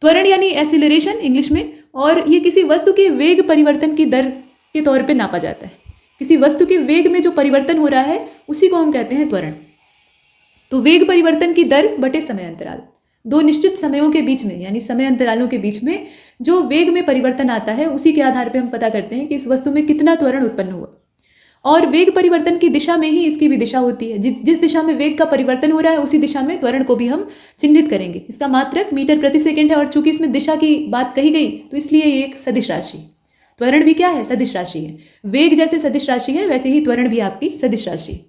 त्वरण यानी एक्सीलरेशन इंग्लिश में, और ये किसी वस्तु के वेग परिवर्तन की दर के तौर पर नापा जाता है। किसी वस्तु के वेग में जो परिवर्तन हो रहा है उसी को हम कहते हैं त्वरण। तो वेग परिवर्तन की दर बटे समय अंतराल, दो निश्चित समयों के बीच में यानी समय अंतरालों के बीच में जो वेग में परिवर्तन आता है उसी के आधार पे हम पता करते हैं कि इस वस्तु में कितना त्वरण उत्पन्न हुआ। और वेग परिवर्तन की दिशा में ही इसकी भी दिशा होती है। जिस दिशा में वेग का परिवर्तन हो रहा है उसी दिशा में त्वरण को भी हम चिन्हित करेंगे। इसका मात्रक मीटर प्रति सेकंड है, और चूंकि इसमें दिशा की बात कही गई तो इसलिए ये एक सदिश राशि। त्वरण भी क्या है, सदिश राशि है। वेग जैसे सदिश राशि है वैसे ही त्वरण भी आपकी सदिश राशि है।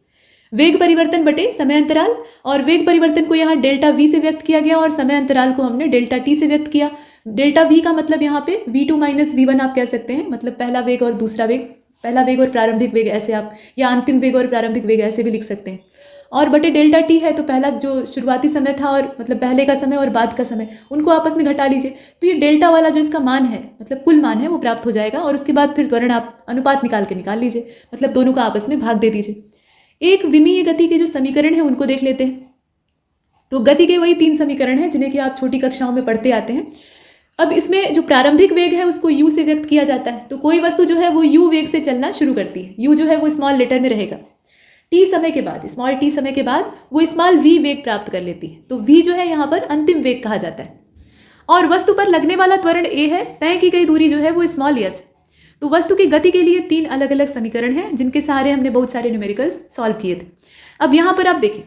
वेग परिवर्तन बटे समय अंतराल, और वेग परिवर्तन को यहाँ डेल्टा वी से व्यक्त किया गया और समय अंतराल को हमने डेल्टा टी से व्यक्त किया। डेल्टा वी का मतलब यहाँ पे v2 माइनस v1 आप कह सकते हैं, मतलब पहला वेग और दूसरा वेग, पहला वेग और प्रारंभिक वेग ऐसे आप, या अंतिम वेग और प्रारंभिक वेग ऐसे भी लिख सकते हैं। और बटे डेल्टा टी है, तो पहला जो शुरुआती समय था और मतलब पहले का समय और बाद का समय उनको आपस में घटा लीजिए, तो ये डेल्टा वाला जो इसका मान है मतलब कुल मान है वो प्राप्त हो जाएगा। और उसके बाद फिर त्वरण आप अनुपात निकाल लीजिए, मतलब दोनों का आपस में भाग दे दीजिए। एक विमीय गति के जो समीकरण है उनको देख लेते हैं। तो गति के वही 3 समीकरण हैं जिन्हें कि आप छोटी कक्षाओं में पढ़ते आते हैं। अब इसमें जो प्रारंभिक वेग है उसको u से व्यक्त किया जाता है। तो कोई वस्तु जो है वो u वेग से चलना शुरू करती है, u जो है वो स्मॉल लेटर में रहेगा। t समय के बाद, स्मॉल t समय के बाद वो स्मॉल v वेग प्राप्त कर लेती है। तो v जो है यहाँ पर अंतिम वेग कहा जाता है। और वस्तु पर लगने वाला त्वरण a है, तय की गई दूरी जो है वो स्मॉल s है। तो वस्तु की गति के लिए 3 अलग अलग समीकरण हैं जिनके सहारे हमने बहुत सारे न्यूमेरिकल्स सॉल्व किए थे। अब यहाँ पर आप देखें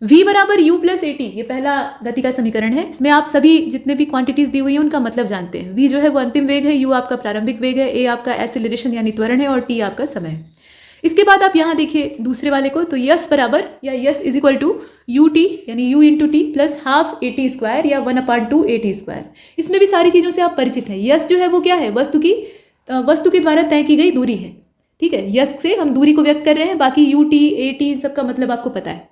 v बराबर u प्लस at, ये पहला गति का समीकरण है। इसमें आप सभी जितने भी क्वांटिटीज दी हुई हैं उनका मतलब जानते हैं। v जो है वो अंतिम वेग है, u आपका प्रारंभिक वेग है, a आपका एक्सेलरेशन यानी त्वरण है और t आपका समय है। इसके बाद आप यहाँ देखिए दूसरे वाले को, तो यस बराबर या S is equal to U T यानी U into T plus half A T square या 1/2 ए टी स्क्वायर। इसमें भी सारी चीज़ों से आप परिचित हैं। यस जो है वो क्या है, वस्तु के द्वारा तय की गई दूरी है। ठीक है, यस से हम दूरी को व्यक्त कर रहे हैं, बाकी यू टी ए टी इन सब का मतलब आपको पता है।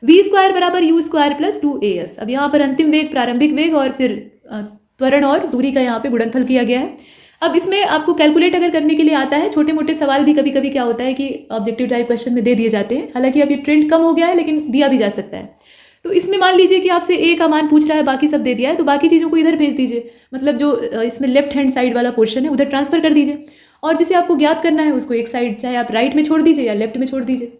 वी स्क्वायर बराबर यू स्क्वायर प्लस 2as। अब यहाँ पर अंतिम वेग, प्रारंभिक वेग और फिर त्वरण और दूरी का यहाँ पे गुणनफल किया गया है। अब इसमें आपको कैलकुलेट अगर करने के लिए आता है, छोटे मोटे सवाल भी कभी कभी क्या होता है कि ऑब्जेक्टिव टाइप क्वेश्चन में दे दिए जाते हैं। हालांकि अब ये ट्रेंड कम हो गया है लेकिन दिया भी जा सकता है। तो इसमें मान लीजिए कि आपसे ए का मान पूछ रहा है, बाकी सब दे दिया है, तो बाकी चीज़ों को इधर भेज दीजिए। मतलब जो इसमें लेफ्ट हैंड साइड वाला पोर्शन है उधर ट्रांसफर कर दीजिए, और जिसे आपको ज्ञात करना है उसको एक साइड चाहे आप राइट में छोड़ दीजिए या लेफ्ट में छोड़ दीजिए,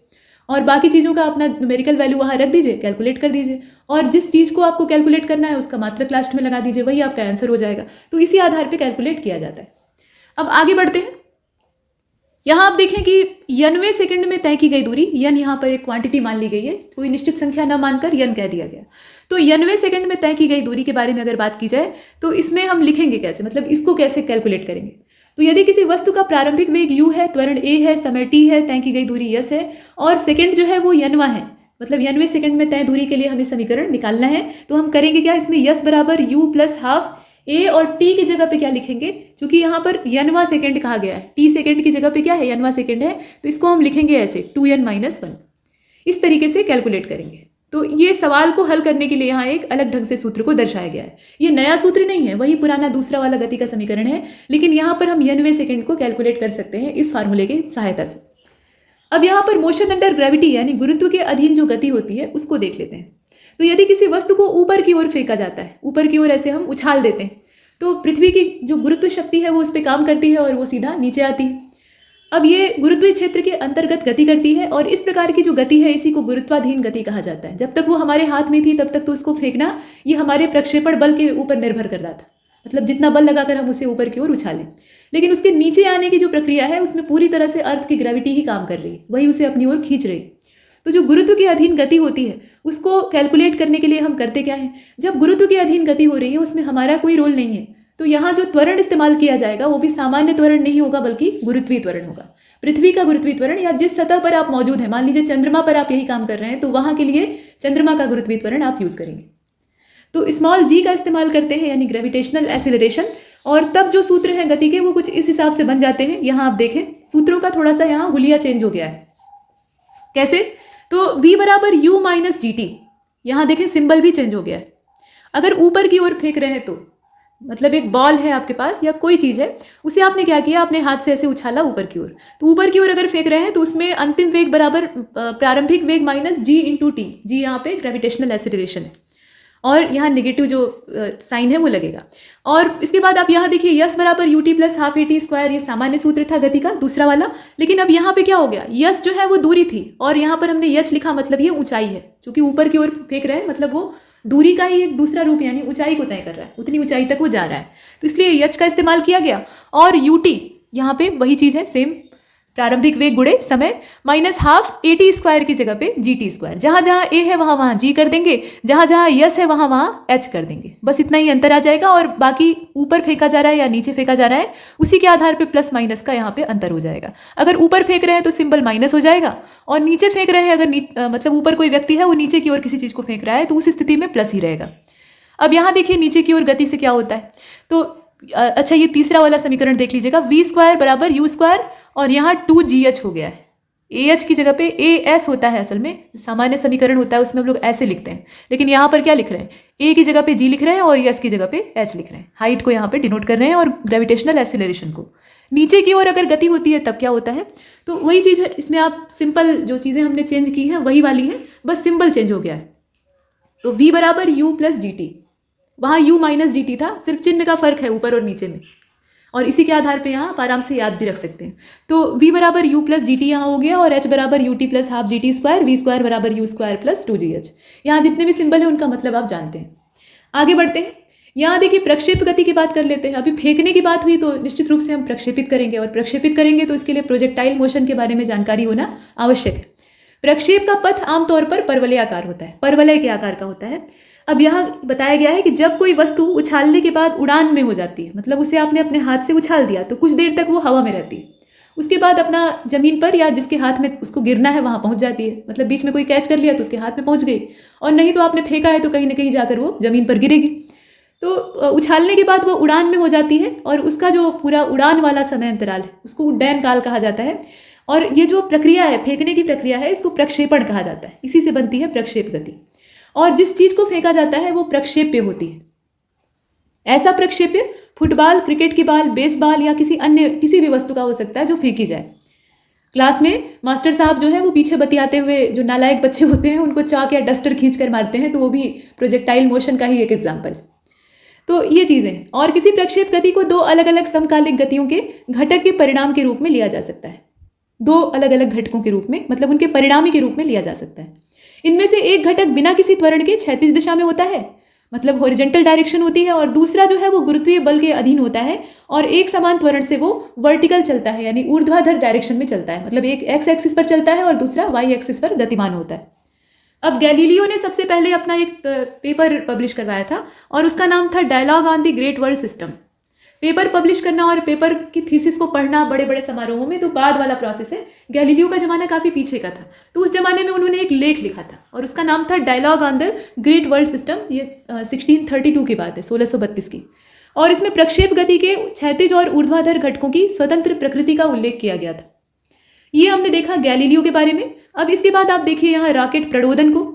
और बाकी चीज़ों का अपना न्यूमेरिकल वैल्यू वहाँ रख दीजिए, कैलकुलेट कर दीजिए, और जिस चीज़ को आपको कैलकुलेट करना है उसका मात्रक लास्ट में लगा दीजिए, वही आपका आंसर हो जाएगा। तो इसी आधार पे कैलकुलेट किया जाता है। अब आगे बढ़ते हैं। यहाँ आप देखें कि 90वें सेकंड में तय की गई दूरी, यन यहाँ पर एक क्वांटिटी मान ली गई है, कोई निश्चित संख्या न मानकर यन कह दिया गया। तो 90वें सेकंड में तय की गई दूरी के बारे में अगर बात की जाए तो इसमें हम लिखेंगे कैसे, मतलब इसको कैसे कैलकुलेट करेंगे। तो यदि किसी वस्तु का प्रारंभिक वेग u है, त्वरण a है, समय t है, तय की गई दूरी s है, और सेकंड जो है वो यनवा है, मतलब 90वें सेकंड में तय दूरी के लिए हमें समीकरण निकालना है। तो हम करेंगे क्या, इसमें यस बराबर u प्लस हाफ a और t की जगह पे क्या लिखेंगे, क्योंकि यहाँ पर यनवा सेकंड कहा गया है, t सेकंड की जगह पे क्या है, यनवा सेकंड है, तो इसको हम लिखेंगे ऐसे 2n-1। इस तरीके से कैलकुलेट करेंगे। तो ये सवाल को हल करने के लिए यहाँ एक अलग ढंग से सूत्र को दर्शाया गया है। ये नया सूत्र नहीं है, वही पुराना दूसरा वाला गति का समीकरण है, लेकिन यहाँ पर हम 90वें सेकंड को कैलकुलेट कर सकते हैं इस फार्मूले की सहायता से। अब यहाँ पर मोशन अंडर ग्रेविटी यानी गुरुत्व के अधीन जो गति होती है उसको देख लेते हैं। तो यदि किसी वस्तु को ऊपर की ओर फेंका जाता है, ऊपर की ओर ऐसे हम उछाल देते हैं, तो पृथ्वी की जो गुरुत्व शक्ति है वो उस पर काम करती है और वो सीधा नीचे आती है। अब ये गुरुत्वीय क्षेत्र के अंतर्गत गति करती है, और इस प्रकार की जो गति है इसी को गुरुत्वाधीन गति कहा जाता है। जब तक वो हमारे हाथ में थी तब तक तो उसको फेंकना ये हमारे प्रक्षेपण बल के ऊपर निर्भर कर रहा था, मतलब जितना बल लगाकर हम उसे ऊपर की ओर उछालें। लेकिन उसके नीचे आने की जो प्रक्रिया है उसमें पूरी तरह से अर्थ की ग्रेविटी ही काम कर रही है, वही उसे अपनी ओर खींच रही। तो जो गुरुत्व के अधीन गति होती है उसको कैलकुलेट करने के लिए हम करते क्या है, जब गुरुत्व की अधीन गति हो रही है उसमें हमारा कोई रोल नहीं है, तो यहाँ जो त्वरण इस्तेमाल किया जाएगा वो भी सामान्य त्वरण नहीं होगा बल्कि गुरुत्वीय त्वरण होगा। पृथ्वी का गुरुत्वीय त्वरण, या जिस सतह पर आप मौजूद हैं, मान लीजिए चंद्रमा पर आप यही काम कर रहे हैं, तो वहाँ के लिए चंद्रमा का गुरुत्वीय त्वरण आप यूज़ करेंगे। तो स्मॉल g का इस्तेमाल करते हैं यानी ग्रेविटेशनल एक्सीलरेशन, और तब जो सूत्र हैं गति के वो कुछ इस हिसाब से बन जाते हैं। यहाँ आप देखें सूत्रों का थोड़ा सा यहाँ हुलिया चेंज हो गया है। कैसे, तो v बराबर u माइनस जी टी, यहाँ देखें सिंबल भी चेंज हो गया है। अगर ऊपर की ओर फेंक रहे हैं तो मतलब एक बॉल है आपके पास या कोई चीज़ है, उसे आपने क्या किया, अपने हाथ से ऐसे उछाला ऊपर की ओर। तो ऊपर की ओर अगर फेंक रहे हैं तो उसमें अंतिम वेग बराबर प्रारंभिक वेग माइनस g इंटू टी, जी यहाँ पे ग्रेविटेशनल एक्सीलरेशन है, और यहाँ नेगेटिव जो साइन है वो लगेगा। और इसके बाद आप यहाँ देखिए यस बराबर U T plus half A T square, ये सामान्य सूत्र था गति का दूसरा वाला। लेकिन अब यहाँ पे क्या हो गया, यस जो है वो दूरी थी और यहाँ पर हमने यच लिखा, मतलब ये ऊंचाई है, क्योंकि ऊपर की ओर फेंक रहे हैं मतलब वो दूरी का ही एक दूसरा रूप यानी ऊंचाई को तय कर रहा है, उतनी ऊंचाई तक वो जा रहा है, तो इसलिए यच का इस्तेमाल किया गया। और यू टी यहाँ पे वही चीज़ है, सेम प्रारंभिक वेग गुणे समय minus half A T square की जगह पे जी टी स्क्वायर, जहाँ जहाँ ए है वहाँ वहाँ जी कर देंगे, जहाँ जहाँ यस है वहाँ वहाँ एच कर देंगे, बस इतना ही अंतर आ जाएगा। और बाकी ऊपर फेंका जा रहा है या नीचे फेंका जा रहा है उसी के आधार पे प्लस माइनस का यहाँ पे अंतर हो जाएगा। अगर ऊपर फेंक रहे हैं तो सिंबल माइनस हो जाएगा, और नीचे फेंक रहे हैं अगर मतलब ऊपर कोई व्यक्ति है वो नीचे की ओर किसी चीज़ को फेंक रहा है तो उस स्थिति में प्लस ही रहेगा। अब यहाँ देखिए नीचे की ओर गति से क्या होता है, तो अच्छा ये तीसरा वाला समीकरण देख लीजिएगा, v स्क्वायर बराबर यू स्क्वायर और यहाँ 2gh हो गया है, AH की जगह पे AS होता है। असल में जो सामान्य समीकरण होता है उसमें हम लोग ऐसे लिखते हैं, लेकिन यहाँ पर क्या लिख रहे हैं, A की जगह पे G लिख रहे हैं और S की जगह पे H लिख रहे हैं। हाइट को यहाँ पे डिनोट कर रहे हैं और ग्रेविटेशनल एक्सेलरेशन को। नीचे की ओर अगर गति होती है तब क्या होता है, तो वही चीज़ है। इसमें आप सिंपल जो चीज़ें हमने चेंज की हैं वही वाली है, बस सिंबल चेंज हो गया है। तो V बराबर U प्लस GT, वहाँ U माइनस GT था, सिर्फ चिन्ह का फर्क है ऊपर और नीचे में, और इसी के आधार पे यहाँ आप आराम से याद भी रख सकते हैं। तो V बराबर U प्लस GT यहाँ हो गया, और H बराबर UT plus half GT square, V square बराबर U स्क्वायर प्लस 2GH। यहाँ जितने भी सिंबल हैं उनका मतलब आप जानते हैं। आगे बढ़ते हैं। यहाँ देखिए प्रक्षेप गति की बात कर लेते हैं। अभी फेंकने की बात हुई तो निश्चित रूप से हम प्रक्षेपित करेंगे, और प्रक्षेपित करेंगे तो इसके लिए प्रोजेक्टाइल मोशन के बारे में जानकारी होना आवश्यक है। प्रक्षेप का पथ आमतौर पर परवलय आकार होता है, परवलय के आकार का होता है। अब यहाँ बताया गया है कि जब कोई वस्तु उछालने के बाद उड़ान में हो जाती है, मतलब उसे आपने अपने हाथ से उछाल दिया तो कुछ देर तक वो हवा में रहती है, उसके बाद अपना जमीन पर या जिसके हाथ में उसको गिरना है वहाँ पहुँच जाती है। मतलब बीच में कोई कैच कर लिया तो उसके हाथ में पहुँच गई, और नहीं तो आपने फेंका है तो कहीं ना कहीं जाकर वो जमीन पर गिरेगी। तो उछालने के बाद वो उड़ान में हो जाती है, और उसका जो पूरा उड़ान वाला समय अंतराल है उसको उड्डयन काल कहा जाता है। और ये जो प्रक्रिया है, फेंकने की प्रक्रिया है, इसको प्रक्षेपण कहा जाता है। इसी से बनती है प्रक्षेप गति। और जिस चीज़ को फेंका जाता है वो प्रक्षेप्य होती है। ऐसा प्रक्षेप्य फुटबॉल, क्रिकेट की बॉल, बेसबॉल या किसी भी वस्तु का हो सकता है जो फेंकी जाए। क्लास में मास्टर साहब जो है वो पीछे बतियाते हुए जो नालायक बच्चे होते हैं उनको चाक या डस्टर खींच कर मारते हैं, तो वो भी प्रोजेक्टाइल मोशन का ही एक एग्जाम्पल। तो ये चीज़ें, और किसी प्रक्षेप गति को दो अलग अलग समकालिक गतियों के घटक के परिणाम के रूप में लिया जा सकता है। दो अलग अलग घटकों के रूप में, मतलब उनके परिणामी के रूप में लिया जा सकता है। इनमें से एक घटक बिना किसी त्वरण के क्षैतिज दिशा में होता है, मतलब हॉरिजॉन्टल डायरेक्शन होती है, और दूसरा जो है वो गुरुत्वीय बल के अधीन होता है और एक समान त्वरण से वो वर्टिकल चलता है, यानी ऊर्ध्वाधर डायरेक्शन में चलता है। मतलब एक एक्स एक्सिस पर चलता है और दूसरा वाई एक्सिस पर गतिमान होता है। अब गैलीलियो ने सबसे पहले अपना एक पेपर पब्लिश करवाया था, और उसका नाम था dialogue on the great world system. Paper publish करना और पेपर की थीसिस को पढ़ना बड़े बड़े समारोहों में तो बाद वाला प्रोसेस है। गैलीलियो का ज़माना काफ़ी पीछे का था, तो उस ज़माने में उन्होंने एक लेख लिखा था और उसका नाम था dialogue on the great world system. ये 1632 की बात है, 1632 की। और इसमें प्रक्षेप गति के क्षैतिज और ऊर्ध्वाधर घटकों की स्वतंत्र प्रकृति का उल्लेख किया गया था। ये हमने देखा गैलीलियो के बारे में। अब इसके बाद आप देखिए यहाँ रॉकेट प्रणोदन को।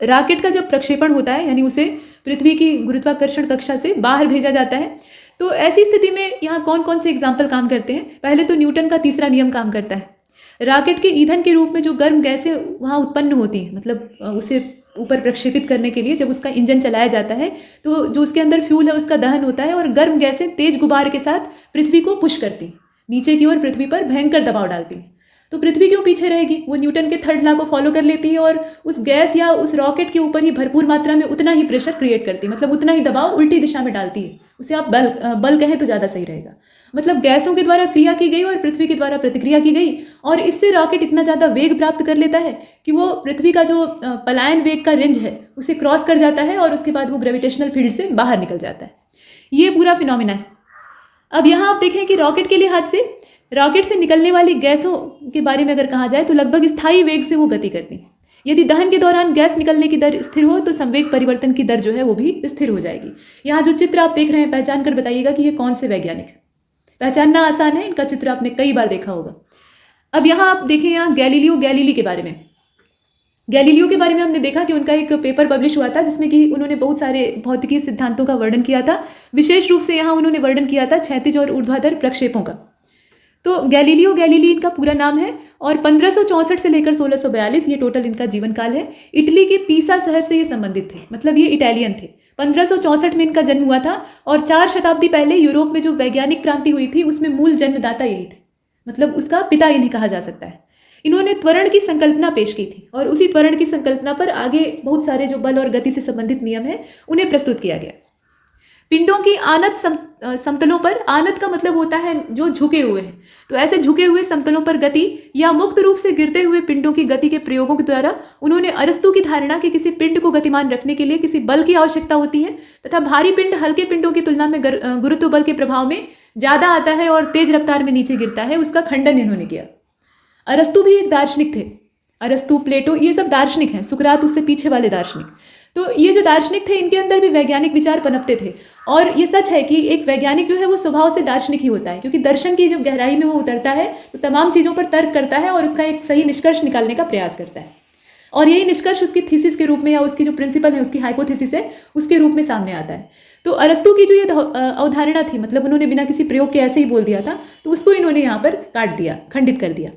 रॉकेट का जब प्रक्षेपण होता है, यानी उसे पृथ्वी की गुरुत्वाकर्षण कक्षा से बाहर भेजा जाता है, तो ऐसी स्थिति में यहाँ कौन कौन से एग्जाम्पल काम करते हैं। पहले तो न्यूटन का तीसरा नियम काम करता है। रॉकेट के ईंधन के रूप में जो गर्म गैसें वहाँ उत्पन्न होती हैं, मतलब उसे ऊपर प्रक्षेपित करने के लिए जब उसका इंजन चलाया जाता है तो जो उसके अंदर फ्यूल है उसका दहन होता है, और गर्म गैसें तेज गुबार के साथ पृथ्वी को पुश करती, नीचे की ओर पृथ्वी पर भयंकर दबाव डालती। तो पृथ्वी क्यों पीछे रहेगी, वो न्यूटन के थर्ड लॉ को फॉलो कर लेती है और उस गैस या उस रॉकेट के ऊपर ही भरपूर मात्रा में उतना ही प्रेशर क्रिएट करती है, मतलब उतना ही दबाव उल्टी दिशा में डालती है। उसे आप बल कहें तो ज़्यादा सही रहेगा। मतलब गैसों के द्वारा क्रिया की गई और पृथ्वी के द्वारा प्रतिक्रिया की गई, और इससे रॉकेट इतना ज़्यादा वेग प्राप्त कर लेता है कि वो पृथ्वी का जो पलायन वेग का रेंज है उसे क्रॉस कर जाता है, और उसके बाद वो ग्रेविटेशनल फील्ड से बाहर निकल जाता है। ये पूरा फिनोमिना है। अब यहाँ आप देखें कि रॉकेट के लिहाज से रॉकेट से निकलने वाली गैसों के बारे में अगर कहा जाए तो लगभग स्थायी वेग से वो गति करती हैं। यदि दहन के दौरान गैस निकलने की दर स्थिर हो तो संवेग परिवर्तन की दर जो है वो भी स्थिर हो जाएगी। यहाँ जो चित्र आप देख रहे हैं पहचान कर बताइएगा कि ये कौन से वैज्ञानिक है। पहचानना आसान है, इनका चित्र आपने कई बार देखा होगा। अब यहाँ आप देखें, यहाँ गैलीली के बारे में। गैलीलियो के बारे में हमने देखा कि उनका एक पेपर पब्लिश हुआ था जिसमें कि उन्होंने बहुत सारे भौतिकी सिद्धांतों का वर्णन किया था। विशेष रूप से यहाँ उन्होंने वर्णन किया था क्षैतिज और ऊर्ध्वाधर प्रक्षेपों का। तो गैलीलियो गैलीली इनका पूरा नाम है, और 1564 से लेकर 1642 ये टोटल इनका जीवन काल है। इटली के पीसा शहर से ये संबंधित थे, मतलब ये इटालियन थे। 1564 में इनका जन्म हुआ था, और 4 शताब्दी पहले यूरोप में जो वैज्ञानिक क्रांति हुई थी उसमें मूल जन्मदाता यही थे, मतलब उसका पिता इन्हें कहा जा सकता है। इन्होंने त्वरण की संकल्पना पेश की थी, और उसी त्वरण की संकल्पना पर आगे बहुत सारे जो बल और गति से संबंधित नियम है उन्हें प्रस्तुत किया गया। पिंडों की आनत समतलों पर, आनत का मतलब होता है जो झुके हुए हैं, तो ऐसे झुके हुए समतलों पर गति या मुक्त रूप से गिरते हुए पिंडों की गति के प्रयोगों के द्वारा उन्होंने अरस्तू की धारणा कि किसी पिंड को गतिमान रखने के लिए किसी बल की आवश्यकता होती है, तथा भारी पिंड हल्के पिंडों की तुलना में गुरुत्व बल के प्रभाव में ज़्यादा आता है और तेज रफ्तार में नीचे गिरता है, उसका खंडन इन्होंने किया। अरस्तू भी एक दार्शनिक थे। अरस्तू, प्लेटो, ये सब दार्शनिक हैं। सुकरात उससे पीछे वाले दार्शनिक। तो ये जो दार्शनिक थे इनके अंदर भी वैज्ञानिक विचार पनपते थे। और ये सच है कि एक वैज्ञानिक जो है वो स्वभाव से दार्शनिक ही होता है, क्योंकि दर्शन की जब गहराई में वो उतरता है तो तमाम चीज़ों पर तर्क करता है और उसका एक सही निष्कर्ष निकालने का प्रयास करता है। और यही निष्कर्ष उसकी थीसिस के रूप में या उसकी जो प्रिंसिपल है, उसकी हाइपोथेसिस है, उसके रूप में सामने आता है। तो अरस्तु की जो ये अवधारणा थी, मतलब उन्होंने बिना किसी प्रयोग के ऐसे ही बोल दिया था, तो उसको इन्होंने यहाँ पर काट दिया, खंडित कर दिया।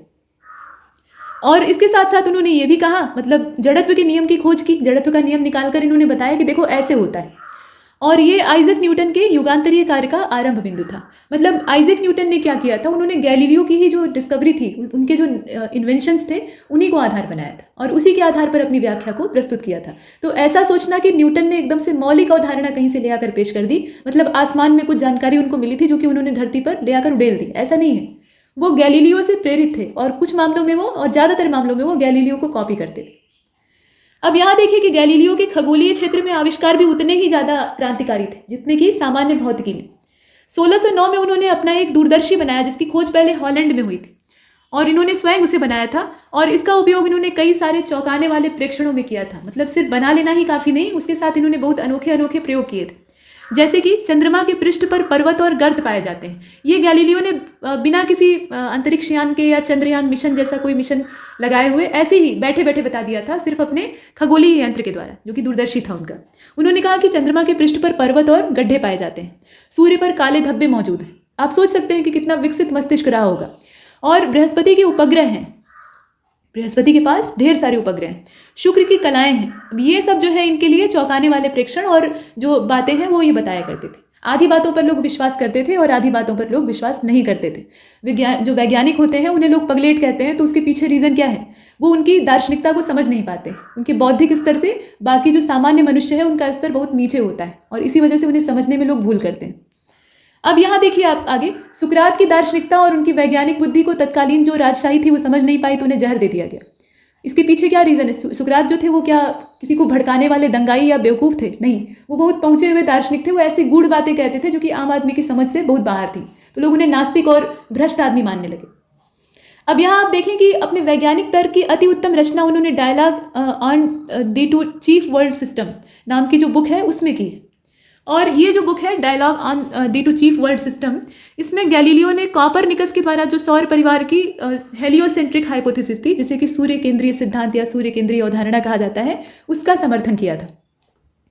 और इसके साथ साथ उन्होंने ये भी कहा, मतलब जड़त्व के नियम की खोज की, जड़त्व का नियम निकालकर इन्होंने बताया कि देखो ऐसे होता है। और ये आइजैक न्यूटन के युगांतरीय कार्य का आरंभ बिंदु था। मतलब आइजैक न्यूटन ने क्या किया था, उन्होंने गैलीलियो की ही जो डिस्कवरी थी, उनके जो इन्वेंशंस थे, उन्हीं को आधार बनाया था और उसी के आधार पर अपनी व्याख्या को प्रस्तुत किया था। तो ऐसा सोचना कि न्यूटन ने एकदम से मौलिक अवधारणा कहीं से ले आकर पेश कर दी, मतलब आसमान में कुछ जानकारी उनको मिली थी जो कि उन्होंने धरती पर ले आकर उड़ेल दी, ऐसा नहीं है। वो गैलीलियो से प्रेरित थे और कुछ मामलों में वो, और ज़्यादातर मामलों में वो गैलीलियो को कॉपी करते थे। अब यहाँ देखिए कि गैलीलियो के खगोलीय क्षेत्र में आविष्कार भी उतने ही ज़्यादा क्रांतिकारी थे जितने कि सामान्य भौतिकी में। 1609 में उन्होंने अपना एक दूरदर्शी बनाया जिसकी खोज पहले हॉलैंड में हुई थी और इन्होंने स्वयं उसे बनाया था और इसका उपयोग इन्होंने कई सारे चौंकाने वाले प्रेक्षणों में किया था। मतलब सिर्फ बना लेना ही काफ़ी नहीं, उसके साथ इन्होंने बहुत अनोखे अनोखे प्रयोग किए थे। जैसे कि चंद्रमा के पृष्ठ पर पर्वत और गर्त पाए जाते हैं। ये गैलीलियो ने बिना किसी अंतरिक्ष यान के या चंद्रयान मिशन जैसा कोई मिशन लगाए हुए ऐसे ही बैठे बैठे बता दिया था, सिर्फ अपने खगोलीय यंत्र के द्वारा, जो कि दूरदर्शी था उनका। उन्होंने कहा कि चंद्रमा के पृष्ठ पर पर्वत और गड्ढे पाए जाते हैं, सूर्य पर काले धब्बे मौजूद हैं। आप सोच सकते हैं कि कितना विकसित मस्तिष्क रहा होगा। और बृहस्पति के उपग्रह हैं, बृहस्पति के पास ढेर सारे उपग्रह हैं, शुक्र की कलाएं हैं। अब ये सब जो है इनके लिए चौंकाने वाले प्रेक्षण और जो बातें हैं वो ये बताया करते थे। आधी बातों पर लोग विश्वास करते थे और आधी बातों पर लोग विश्वास नहीं करते थे। जो वैज्ञानिक होते हैं उन्हें लोग पगलेट कहते हैं, तो उसके पीछे रीज़न क्या है? वो उनकी दार्शनिकता को समझ नहीं पाते। उनके बौद्धिक स्तर से बाकी जो सामान्य मनुष्य है उनका स्तर बहुत नीचे होता है और इसी वजह से उन्हें समझने में लोग भूल करते हैं। अब यहाँ देखिए आप आगे, सुकरात की दार्शनिकता और उनकी वैज्ञानिक बुद्धि को तत्कालीन जो राजशाही थी वो समझ नहीं पाई, तो उन्हें जहर दे दिया गया। इसके पीछे क्या रीज़न है? सुकरात जो थे वो क्या किसी को भड़काने वाले दंगाई या बेवकूफ़ थे? नहीं, वो बहुत पहुँचे हुए दार्शनिक थे। वो ऐसी गूढ़ बातें कहते थे जो कि आम आदमी की समझ से बहुत बाहर थी, तो लोग उन्हें नास्तिक और भ्रष्ट आदमी मानने लगे। अब यहाँ आप देखें कि अपने वैज्ञानिक तर्क की अति उत्तम रचना उन्होंने dialogue on the two chief world system नाम की जो बुक है उसमें की है। और ये जो बुक है dialogue on the two chief world system, इसमें गैलीलियो ने कॉपरनिकस के द्वारा जो सौर परिवार की हेलियोसेंट्रिक हाइपोथेसिस थी, जिसे कि सूर्य केंद्रीय सिद्धांत या सूर्य केंद्रीय अवधारणा कहा जाता है, उसका समर्थन किया था।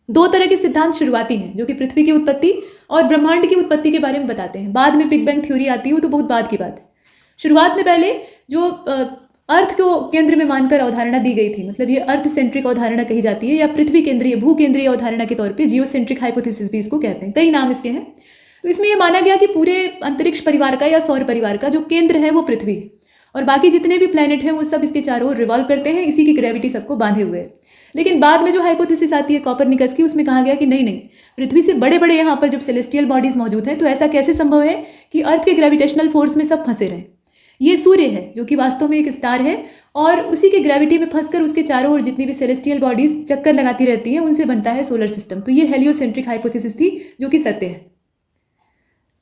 दो तरह के सिद्धांत शुरुआती हैं जो कि पृथ्वी की उत्पत्ति और ब्रह्मांड की उत्पत्ति के बारे में बताते हैं। बाद में बिग बैंग थ्योरी आती है, तो बहुत बाद की बात है। शुरुआत में पहले जो अर्थ को केंद्र में मानकर अवधारणा दी गई थी, मतलब ये अर्थ सेंट्रिक अवधारणा कही जाती है या पृथ्वी केंद्रीय भू केंद्रीय अवधारणा के तौर पे जियोसेंट्रिक हाइपोथेसिस भी इसको कहते हैं, कई नाम इसके हैं। तो इसमें ये माना गया कि पूरे अंतरिक्ष परिवार का या सौर परिवार का जो केंद्र है वो पृथ्वी है और बाकी जितने भी प्लैनेट हैं वो सब इसके चारों ओर रिवॉल्व करते हैं, इसी की ग्रेविटी सबको बांधे हुए है। लेकिन बाद में जो हाइपोथेसिस आती है कॉपरनिकस की, उसमें कहा गया कि नहीं नहीं, पृथ्वी से बड़े बड़े यहाँ पर जब सेलेस्टियल बॉडीज मौजूद हैं तो ऐसा कैसे संभव है कि अर्थ के ग्रेविटेशनल फोर्स में सब फंसे रहें। ये सूर्य है जो कि वास्तव में एक स्टार है और उसी के ग्रेविटी में फंसकर उसके चारों ओर जितनी भी सेलेस्टियल बॉडीज चक्कर लगाती रहती हैं उनसे बनता है सोलर सिस्टम। तो ये हेलियोसेंट्रिक हाइपोथेसिस थी जो कि सत्य है।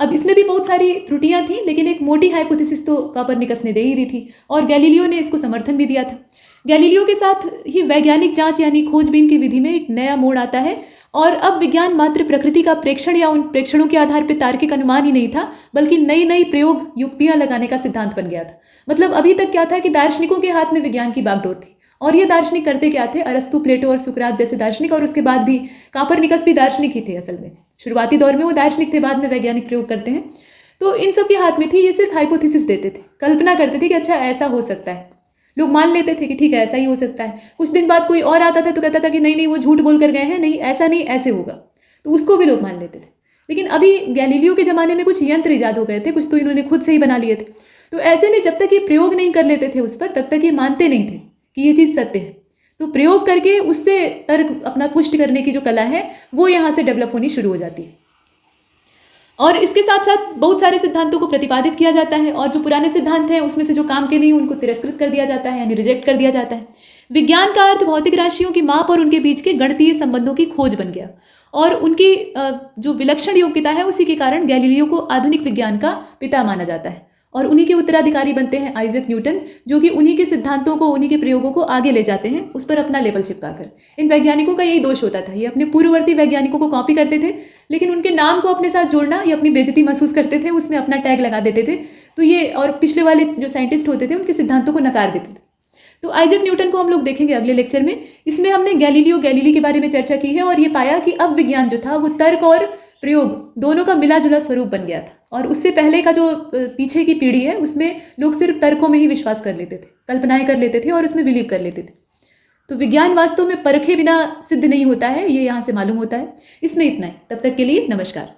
अब इसमें भी बहुत सारी त्रुटियां थी, लेकिन एक मोटी हाइपोथेसिस तो कॉपरनिकस ने दे ही दी थी और गैलीलियो ने इसको समर्थन भी दिया था। गैलीलियो के साथ ही वैज्ञानिक जांच यानी खोजबीन की विधि में एक नया मोड़ आता है और अब विज्ञान मात्र प्रकृति का प्रेक्षण या उन प्रेक्षणों के आधार पर तार्किक अनुमान ही नहीं था, बल्कि नई नई प्रयोग युक्तियां लगाने का सिद्धांत बन गया था। मतलब अभी तक क्या था कि दार्शनिकों के हाथ में विज्ञान की बागडोर थी और ये दार्शनिक करते क्या थे? अरस्तु, प्लेटो और सुकरात जैसे दार्शनिक, और उसके बाद भी कॉपरनिकस भी दार्शनिक ही थे। असल में शुरुआती दौर में वो दार्शनिक थे, बाद में वैज्ञानिक प्रयोग करते हैं। तो इन सब के हाथ में थी, ये सिर्फ हाइपोथेसिस देते थे, कल्पना करते थे कि अच्छा ऐसा हो सकता है। लोग मान लेते थे कि ठीक है ऐसा ही हो सकता है। कुछ दिन बाद कोई और आता था तो कहता था कि नहीं नहीं वो झूठ बोल कर गए हैं, नहीं ऐसा नहीं ऐसे होगा, तो उसको भी लोग मान लेते थे। लेकिन अभी गैलीलियो के ज़माने में कुछ यंत्र ईजाद हो गए थे, कुछ तो इन्होंने खुद से ही बना लिए थे। तो ऐसे में जब तक ये प्रयोग नहीं कर लेते थे उस पर, तब तक ये मानते नहीं थे कि ये चीज़ सत्य है। तो प्रयोग करके उससे तर्क अपना पुष्ट करने की जो कला है वो यहाँ से डेवलप होनी शुरू हो जाती है। और इसके साथ साथ बहुत सारे सिद्धांतों को प्रतिपादित किया जाता है और जो पुराने सिद्धांत हैं उसमें से जो काम के नहीं उनको तिरस्कृत कर दिया जाता है यानी रिजेक्ट कर दिया जाता है। विज्ञान का अर्थ भौतिक राशियों की माप और उनके बीच के गणितीय संबंधों की खोज बन गया और उनकी जो विलक्षण योग्यता है उसी के कारण गैलीलियो को आधुनिक विज्ञान का पिता माना जाता है। और उन्हीं के उत्तराधिकारी बनते हैं आइजैक न्यूटन, जो कि उन्हीं के सिद्धांतों को, उन्हीं के प्रयोगों को आगे ले जाते हैं, उस पर अपना लेबल चिपकाकर। इन वैज्ञानिकों का यही दोष होता था, ये अपने पूर्ववर्ती वैज्ञानिकों को कॉपी करते थे, लेकिन उनके नाम को अपने साथ जोड़ना, ये अपनी बेइज्जती महसूस करते थे, उसमें अपना टैग लगा देते थे। तो ये, और पिछले वाले जो साइंटिस्ट होते थे उनके सिद्धांतों को नकार देते थे। तो आइजैक न्यूटन को हम लोग देखेंगे अगले लेक्चर में। इसमें हमने गैलीलियो गैलीली के बारे में चर्चा की है और ये पाया कि अब विज्ञान जो था वो तर्क और प्रयोग दोनों का मिला जुला स्वरूप बन गया था, और उससे पहले का जो पीछे की पीढ़ी है उसमें लोग सिर्फ तर्कों में ही विश्वास कर लेते थे, कल्पनाएं कर लेते थे और उसमें बिलीव कर लेते थे। तो विज्ञान वास्तव में परखे बिना सिद्ध नहीं होता है, ये यहाँ से मालूम होता है। इसमें इतना ही, तब तक के लिए नमस्कार।